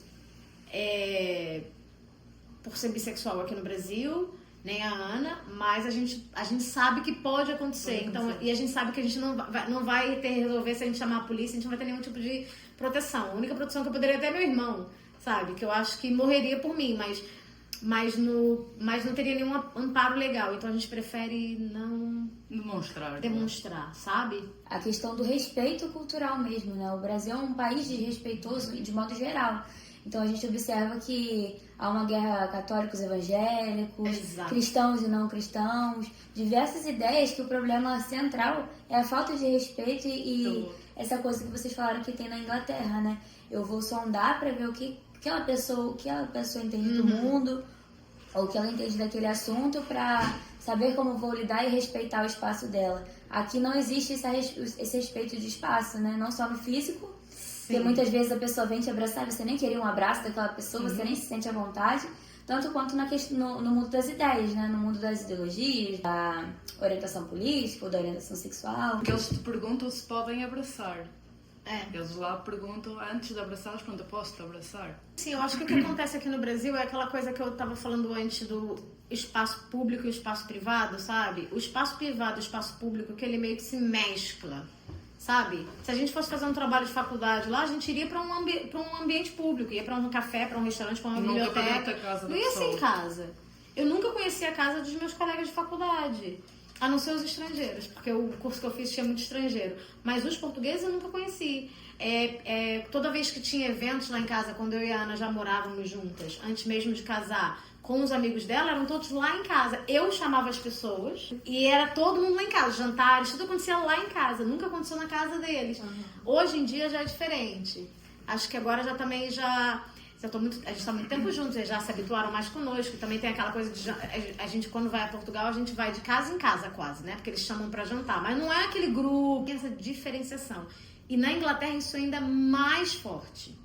por ser bissexual aqui no Brasil, nem a Ana, mas a gente sabe que pode acontecer. Então, e a gente sabe que a gente não vai ter resolver se a gente chamar a polícia, a gente não vai ter nenhum tipo de proteção. A única proteção que eu poderia ter é meu irmão, sabe? Que eu acho que morreria por mim, mas não teria nenhum amparo legal. Então a gente prefere não demonstrar, sabe? A questão do respeito cultural mesmo, né? O Brasil é um país desrespeitoso de modo geral. Então a gente observa que há uma guerra católicos evangélicos, Exato. Cristãos e não cristãos, diversas ideias que o problema central é a falta de respeito e essa coisa que vocês falaram que tem na Inglaterra, né? Eu vou sondar para ver o que aquela pessoa entende do mundo, ou o que ela entende daquele assunto, para saber como vou lidar e respeitar o espaço dela. Aqui não existe esse respeito de espaço, né? Não só no físico, porque muitas vezes a pessoa vem te abraçar e você nem queria um abraço daquela pessoa, você nem se sente à vontade, tanto quanto no mundo das ideias, né? No mundo das ideologias, da orientação política ou da orientação sexual. Porque eles te perguntam se podem abraçar. Eles lá perguntam, antes de abraçar, eles perguntam, posso te abraçar? Sim, eu acho que o que acontece aqui no Brasil é aquela coisa que eu estava falando antes do espaço público e o espaço privado, sabe? O espaço privado e o espaço público, que ele meio que se mescla, sabe? Se a gente fosse fazer um trabalho de faculdade lá, a gente iria para um ambiente público, ia para um café, para um restaurante, para uma biblioteca. Não ia ser em casa. Eu nunca conheci a casa dos meus colegas de faculdade. A não ser os estrangeiros, porque o curso que eu fiz tinha muito estrangeiro. Mas os portugueses eu nunca conheci. Toda vez que tinha eventos lá em casa, quando eu e a Ana já morávamos juntas, antes mesmo de casar, com os amigos dela, eram todos lá em casa. Eu chamava as pessoas e era todo mundo lá em casa. Jantares, tudo acontecia lá em casa. Nunca aconteceu na casa deles. Hoje em dia já é diferente. Acho que agora a gente está muito tempo juntos, eles já se habituaram mais conosco. Também tem aquela coisa de a gente, quando vai a Portugal, a gente vai de casa em casa quase, né? Porque eles chamam para jantar, mas não é aquele grupo, tem essa diferenciação. E na Inglaterra isso é ainda mais forte.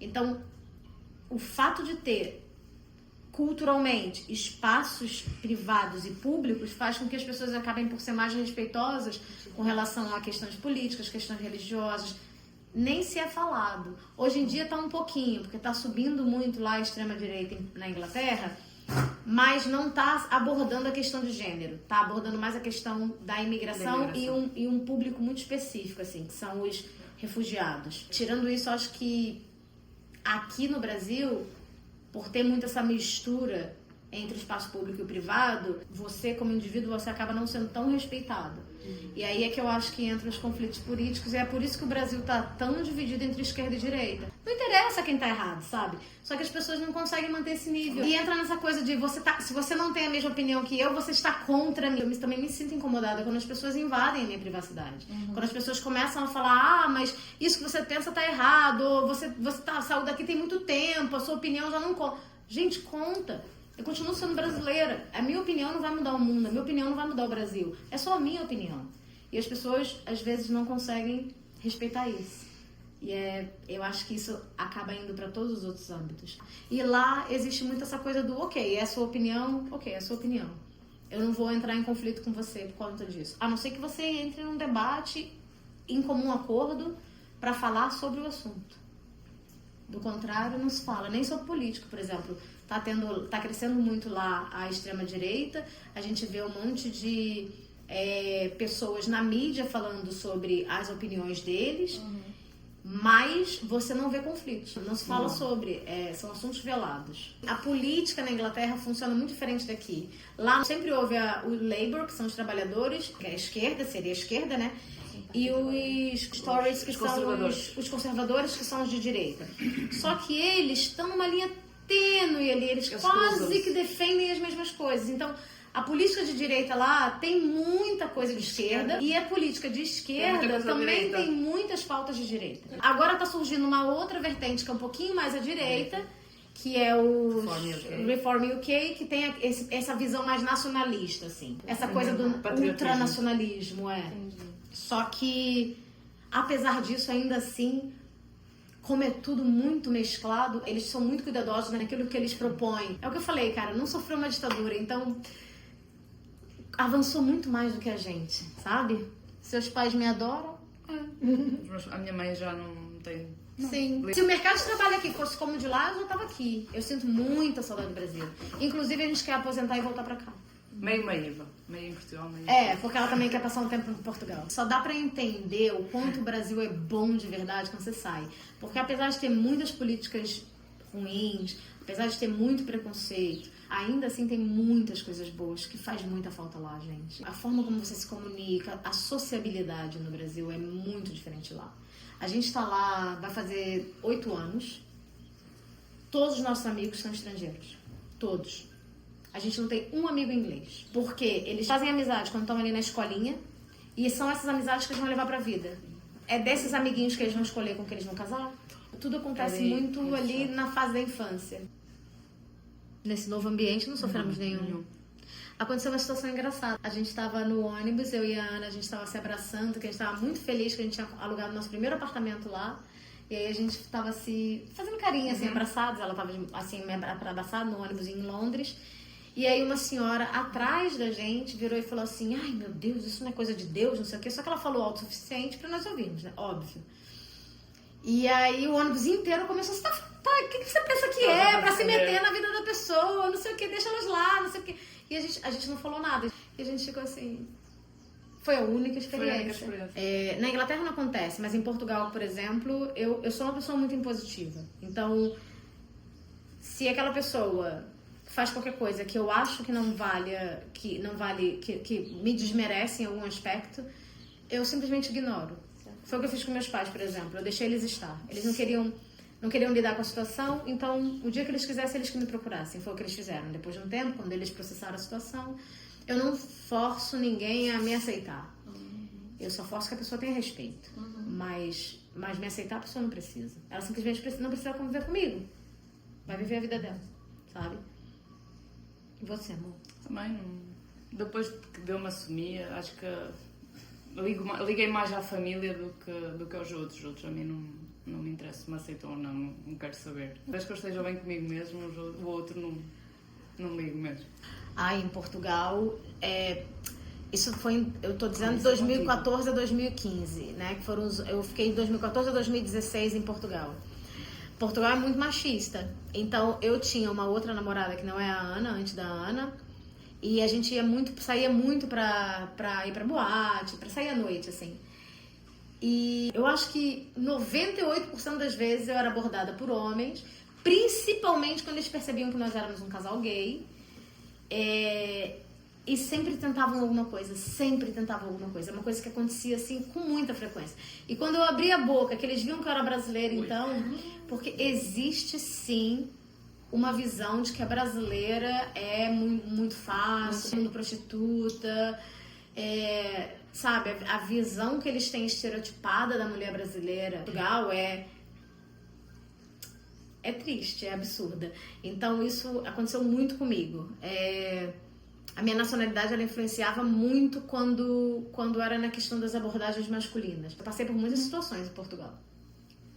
Então, o fato de ter culturalmente espaços privados e públicos faz com que as pessoas acabem por ser mais respeitosas com relação a questões políticas, questões religiosas. Nem se é falado. Hoje em dia tá um pouquinho, porque tá subindo muito lá a extrema-direita na Inglaterra, mas não está abordando a questão de gênero, está abordando mais a questão da imigração, e um público muito específico, assim, que são os refugiados. Tirando isso, acho que aqui no Brasil, por ter muito essa mistura entre o espaço público e o privado, você como indivíduo, você acaba não sendo tão respeitado. E aí é que eu acho que entram os conflitos políticos, e é por isso que o Brasil tá tão dividido entre esquerda e direita. Não interessa quem tá errado, sabe? Só que as pessoas não conseguem manter esse nível. E entra nessa coisa de se você não tem a mesma opinião que eu, você está contra mim. Eu também me sinto incomodada quando as pessoas invadem a minha privacidade. Quando as pessoas começam a falar, mas isso que você pensa tá errado, ou você saiu daqui tem muito tempo, a sua opinião já não conta. Gente, conta. Eu continuo sendo brasileira. A minha opinião não vai mudar o mundo, a minha opinião não vai mudar o Brasil. É só a minha opinião. E as pessoas, às vezes, não conseguem respeitar isso. E eu acho que isso acaba indo para todos os outros âmbitos. E lá existe muito essa coisa do, ok, é a sua opinião, ok, é a sua opinião. Eu não vou entrar em conflito com você por conta disso. A não ser que você entre num debate em comum acordo para falar sobre o assunto. Do contrário, não se fala. Nem sobre político, por exemplo. Tá crescendo muito lá a extrema-direita. A gente vê um monte de pessoas na mídia falando sobre as opiniões deles, mas você não vê conflitos. Não se fala sobre. São assuntos velados. A política na Inglaterra funciona muito diferente daqui. Lá sempre houve o Labour, que são os trabalhadores, que é a esquerda, seria a esquerda, né? E os Tories, que são os conservadores, que são os de direita. Só que eles estão numa linha tênue ali, eles quase que defendem as mesmas coisas. Então, a política de direita lá tem muita coisa de esquerda, e a política de esquerda também tem muitas pautas de direita. Agora está surgindo uma outra vertente que é um pouquinho mais à direita, que é o Reform UK, que tem essa visão mais nacionalista, assim. Essa coisa do ultranacionalismo, Só que, apesar disso, ainda assim, como é tudo muito mesclado, eles são muito cuidadosos naquilo que eles propõem. É o que eu falei, cara, não sofreu uma ditadura, então avançou muito mais do que a gente, sabe? Seus pais me adoram. A minha mãe já não tem... Sim. Se o mercado de trabalho aqui fosse como de lá, eu já tava aqui. Eu sinto muita saudade do Brasil. Inclusive, a gente quer aposentar e voltar pra cá. Meio em Portugal, meio. Porque ela também quer passar um tempo em Portugal. Só dá pra entender o quanto o Brasil é bom de verdade quando você sai. Porque apesar de ter muitas políticas ruins, apesar de ter muito preconceito, ainda assim tem muitas coisas boas que faz muita falta lá, gente. A forma como você se comunica, a sociabilidade no Brasil é muito diferente lá. A gente tá lá, vai fazer 8 anos. Todos os nossos amigos são estrangeiros. Todos. A gente não tem um amigo inglês. Porque eles fazem amizade quando estão ali na escolinha, e são essas amizades que eles vão levar pra vida. É desses amiguinhos que eles vão escolher com que eles vão casar. Tudo acontece muito ali na fase da infância. Nesse novo ambiente não sofremos nenhum. Aconteceu uma situação engraçada. A gente estava no ônibus, eu e a Ana, a gente estava se abraçando, que a gente estava muito feliz que a gente tinha alugado nosso primeiro apartamento lá. E aí a gente estava se fazendo carinho, assim, abraçados. Ela estava assim, abraçada no ônibus em Londres. E aí uma senhora atrás da gente virou e falou assim: ai meu Deus, isso não é coisa de Deus, não sei o quê. Só que ela falou alto o suficiente para nós ouvirmos, né? Óbvio. E aí o ônibus inteiro começou a se o que você pensa que é pra se meter na vida da pessoa, não sei o que, deixa elas lá, não sei o que. E a gente não falou nada. E a gente ficou assim... Foi a única experiência. Na Inglaterra não acontece, mas em Portugal, por exemplo, eu sou uma pessoa muito impositiva. Então, se aquela pessoa faz qualquer coisa que eu acho que não vale, que me desmerece em algum aspecto, eu simplesmente ignoro. Foi o que eu fiz com meus pais, por exemplo. Eu deixei eles estar. Eles não queriam lidar com a situação, então o dia que eles quisessem, eles que me procurassem. Foi o que eles fizeram. Depois de um tempo, quando eles processaram a situação, eu não forço ninguém a me aceitar. Eu só forço que a pessoa tenha respeito. Mas me aceitar a pessoa não precisa. Ela simplesmente não precisa conviver comigo. Vai viver a vida dela, sabe? E você, amor? Também não... Depois que deu-me assumir, acho que liguei mais à família do que aos outros. Os outros a mim não me interessa se me aceitam ou não quero saber. Desde que eu esteja bem comigo mesmo, o outro não ligo mesmo. Em Portugal, isso foi, eu tô dizendo, de 2014 a 2015, né? Eu fiquei de 2014 a 2016 em Portugal. Portugal é muito machista. Então, eu tinha uma outra namorada que não é a Ana, antes da Ana. E a gente saía muito pra ir pra boate, pra sair à noite, assim. E eu acho que 98% das vezes eu era abordada por homens, principalmente quando eles percebiam que nós éramos um casal gay. E sempre tentavam alguma coisa, É uma coisa que acontecia, assim, com muita frequência. E quando eu abria a boca, que eles viam que eu era brasileira, então... Porque existe, sim, uma visão de que a brasileira é muito fácil, muito prostituta, sabe? A visão que eles têm estereotipada da mulher brasileira em Portugal é triste, é absurda. Então, isso aconteceu muito comigo. A minha nacionalidade, ela influenciava muito quando era na questão das abordagens masculinas. Eu passei por muitas situações em Portugal.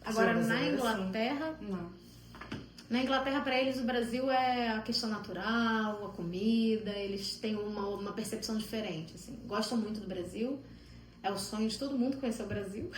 Agora, na Inglaterra... Assim? Não. Na Inglaterra, para eles, o Brasil é a questão natural, a comida, eles têm uma percepção diferente, assim. Gostam muito do Brasil, é o sonho de todo mundo conhecer o Brasil.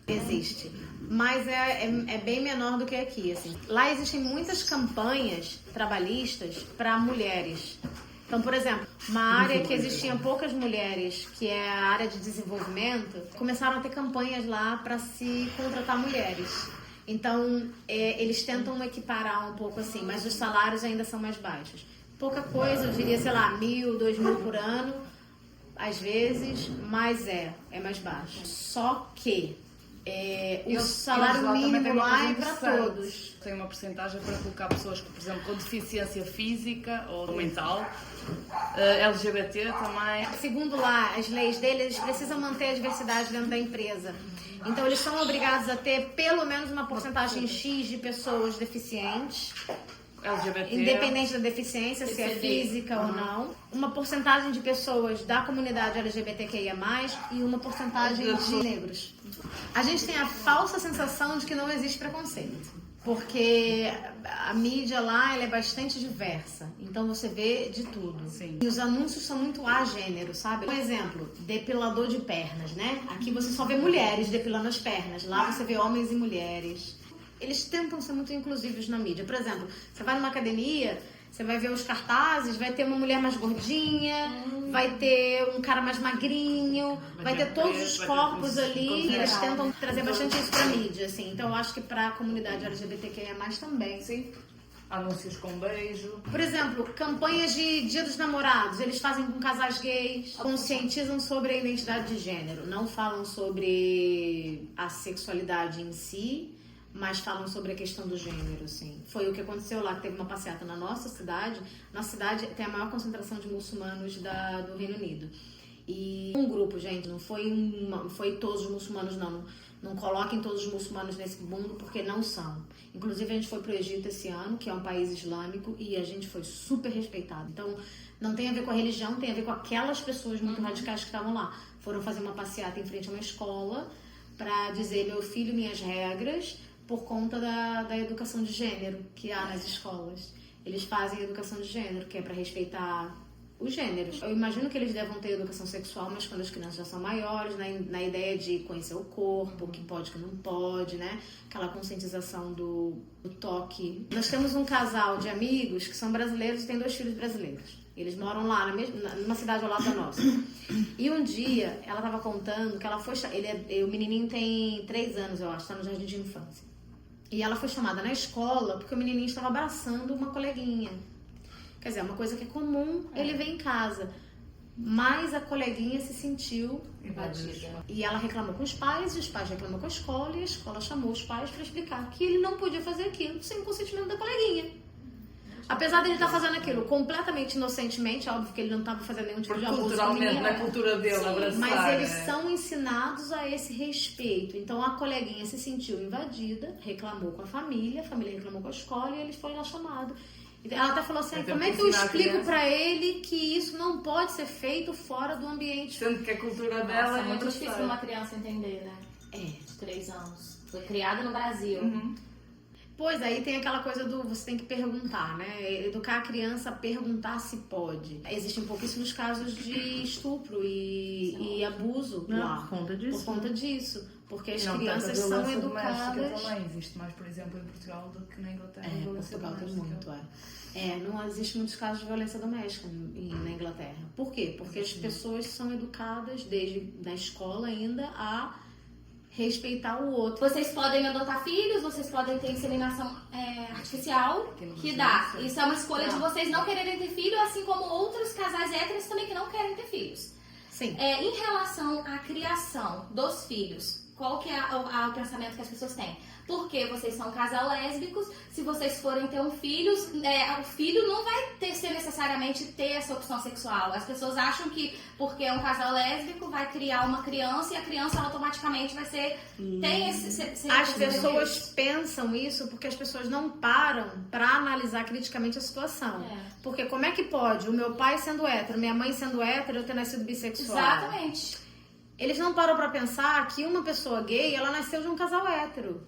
Existe, mas é bem menor do que aqui, assim. Lá existem muitas campanhas trabalhistas para mulheres. Então, por exemplo, uma área que existiam poucas mulheres, que é a área de desenvolvimento, começaram a ter campanhas lá para se contratar mulheres. Então, eles tentam equiparar um pouco assim, mas os salários ainda são mais baixos. Pouca coisa, eu diria, sei lá, 1.000, 2.000 por ano, às vezes, mas é mais baixo. Só que o salário mínimo lá é para todos. Tem uma porcentagem para colocar pessoas, por exemplo, com deficiência física ou mental, LGBT também. Segundo lá as leis deles, eles precisam manter a diversidade dentro da empresa. Então, eles são obrigados a ter pelo menos uma porcentagem X de pessoas deficientes, LGBT. independente da deficiência, se é física ou não. Uma porcentagem de pessoas da comunidade LGBTQIA+, e uma porcentagem de negros. A gente tem a falsa sensação de que não existe preconceito. Porque a mídia lá, ela é bastante diversa. Então você vê de tudo. Sim. E os anúncios são muito a gênero, sabe? Por exemplo, depilador de pernas, né? Aqui você só vê mulheres depilando as pernas. Lá você vê homens e mulheres. Eles tentam ser muito inclusivos na mídia. Por exemplo, você vai numa academia, você vai ver os cartazes, vai ter uma mulher mais gordinha, vai ter um cara mais magrinho, vai ter todos os corpos ali, e eles tentam trazer bastante isso pra mídia, assim. Então eu acho que pra comunidade LGBTQIA+, também. Sim. Anúncios com beijo. Por exemplo, campanhas de Dia dos Namorados, eles fazem com casais gays, conscientizam sobre a identidade de gênero, não falam sobre a sexualidade em si, mas falam sobre a questão do gênero, assim. Foi o que aconteceu lá, que teve uma passeata na nossa cidade. Nossa cidade tem a maior concentração de muçulmanos do Reino Unido. E um grupo, gente, não foi todos os muçulmanos, não. Não coloquem todos os muçulmanos nesse mundo, porque não são. Inclusive, a gente foi pro Egito esse ano, que é um país islâmico, e a gente foi super respeitado. Então, não tem a ver com a religião, tem a ver com aquelas pessoas muito radicais que estavam lá. Foram fazer uma passeata em frente a uma escola para dizer, meu filho, minhas regras, por conta da educação de gênero que há nas escolas. Eles fazem educação de gênero, que é para respeitar os gêneros. Eu imagino que eles devam ter educação sexual, mas quando as crianças já são maiores, na ideia de conhecer o corpo, o que pode, o que não pode, né? Aquela conscientização do toque. Nós temos um casal de amigos que são brasileiros e têm 2 filhos brasileiros. Eles moram lá numa cidade ao lado da nossa. E um dia, ela estava contando que ela foi... o menininho tem 3 anos, eu acho, está no jardim de infância. E ela foi chamada na escola porque o menininho estava abraçando uma coleguinha. Quer dizer, uma coisa que é comum ele ver em casa. Mas a coleguinha se sentiu invadida. E ela reclamou com os pais reclamou com a escola, e a escola chamou os pais para explicar que ele não podia fazer aquilo sem o consentimento da coleguinha. Apesar de ele estar fazendo aquilo completamente inocentemente, óbvio que ele não estava fazendo nenhum tipo de abuso. Culturalmente, na cultura dele, sim, abraçar. mas eles são ensinados a esse respeito. Então a coleguinha se sentiu invadida, reclamou com a família reclamou com a escola e eles foram lá chamados. Ela até falou assim, como é que eu explico pra ele que isso não pode ser feito fora do ambiente? Sendo que a cultura dela É muito difícil uma criança entender, né? De 3 anos. Foi criada no Brasil. Pois, aí tem aquela coisa do você tem que perguntar, né? Educar a criança a perguntar se pode. Existem pouquíssimos casos de estupro e abuso lá. Por conta disso. Por conta disso. Porque as Não, crianças tanto a são violência doméstica educadas. também existe mais, por exemplo, em Portugal do que na Inglaterra. É, violência Portugal tem doméstica. muito, não existe muitos casos de violência doméstica na Inglaterra. Por quê? Porque as pessoas são educadas desde na escola ainda a respeitar o outro. Vocês podem adotar filhos, vocês podem ter inseminação artificial, Aqui no que Brasil, dá. sim. Isso é uma escolha de vocês não quererem ter filho, assim como outros casais héteros também que não querem ter filhos. Sim. Em relação à criação dos filhos, qual que é o pensamento que as pessoas têm? Porque vocês são um casal lésbicos, se vocês forem ter um filho, o filho não vai ser necessariamente ter essa opção sexual. As pessoas acham que porque é um casal lésbico vai criar uma criança e a criança automaticamente vai ser... Tem esse As pessoas pensam isso porque as pessoas não param pra analisar criticamente a situação. Porque como é que pode o meu pai sendo hétero, minha mãe sendo hétero, eu ter nascido bissexual? Exatamente. Eles não param pra pensar que uma pessoa gay, ela nasceu de um casal hétero.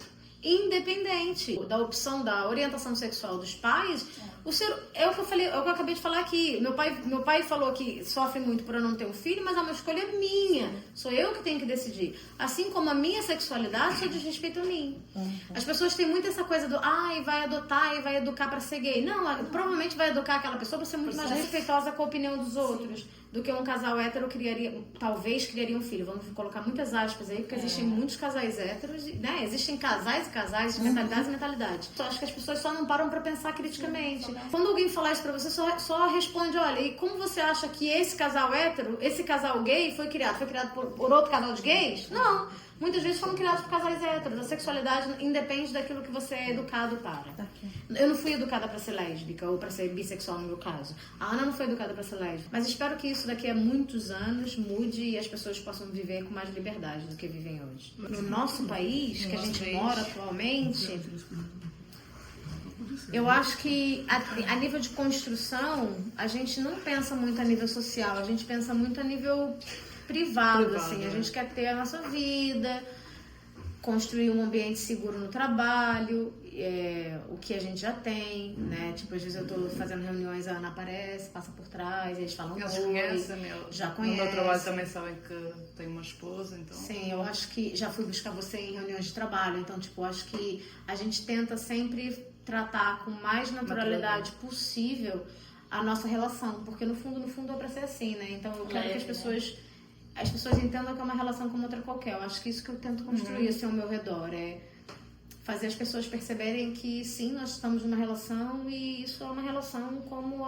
Independente da opção, da orientação sexual dos pais, é o que eu falei, é o que eu acabei de falar aqui. Meu pai falou que sofre muito por eu não ter um filho, mas é uma escolha minha. Sou eu que tenho que decidir. Assim como a minha sexualidade só diz respeito a mim. As pessoas têm muito essa coisa do vai adotar e vai educar pra ser gay. Não, provavelmente vai educar aquela pessoa pra ser muito mais respeitosa com a opinião dos outros do que um casal hétero talvez criaria um filho. Vamos colocar muitas aspas aí, porque existem muitos casais héteros, né? Existem casais e casais, mentalidades e mentalidades. Só acho que as pessoas só não param pra pensar criticamente. Quando alguém falar isso pra você, só responde, olha, e como você acha que esse casal hétero, esse casal gay foi criado? Foi criado por outro casal de gays? Não. Muitas vezes foram criados por casais héteros. A sexualidade independe daquilo que você é educado para. Eu não fui educada para ser lésbica ou para ser bissexual no meu caso. A Ana não foi educada para ser lésbica. Mas espero que isso daqui a muitos anos mude e as pessoas possam viver com mais liberdade do que vivem hoje. No nosso país, que a gente mora atualmente, eu acho que a nível de construção, a gente não pensa muito a nível social, a gente pensa muito a nível privado, assim. A gente quer ter a nossa vida, construir um ambiente seguro no trabalho, o que a gente já tem, né? Tipo, às vezes eu tô fazendo reuniões, a Ana aparece, passa por trás, eles falam Eles oi, conhecem, já no meu conhecem. trabalho também sabem que tenho uma esposa, então... Sim, eu acho que já fui buscar você em reuniões de trabalho, então, tipo, acho que a gente tenta sempre tratar com mais naturalidade possível a nossa relação, porque no fundo é pra ser assim, né? Então eu quero que as pessoas entendam que é uma relação como outra qualquer. Eu acho que isso que eu tento construir assim ao meu redor, é fazer as pessoas perceberem que sim, nós estamos numa relação e isso é uma relação como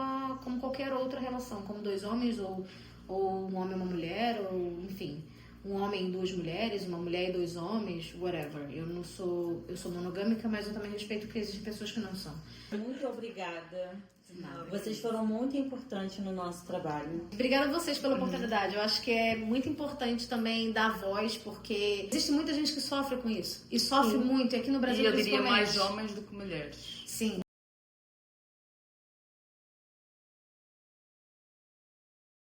qualquer outra relação, como dois homens ou um homem e uma mulher, ou enfim, um homem e duas mulheres, uma mulher e dois homens, whatever. Eu sou monogâmica, mas eu também respeito que existem pessoas que não são. Muito obrigada. Vocês foram muito importantes no nosso trabalho. Obrigada a vocês pela oportunidade. Eu acho que é muito importante também dar voz, porque existe muita gente que sofre com isso. E sofre muito, e aqui no Brasil E eu diria principalmente. mais homens do que mulheres. Sim.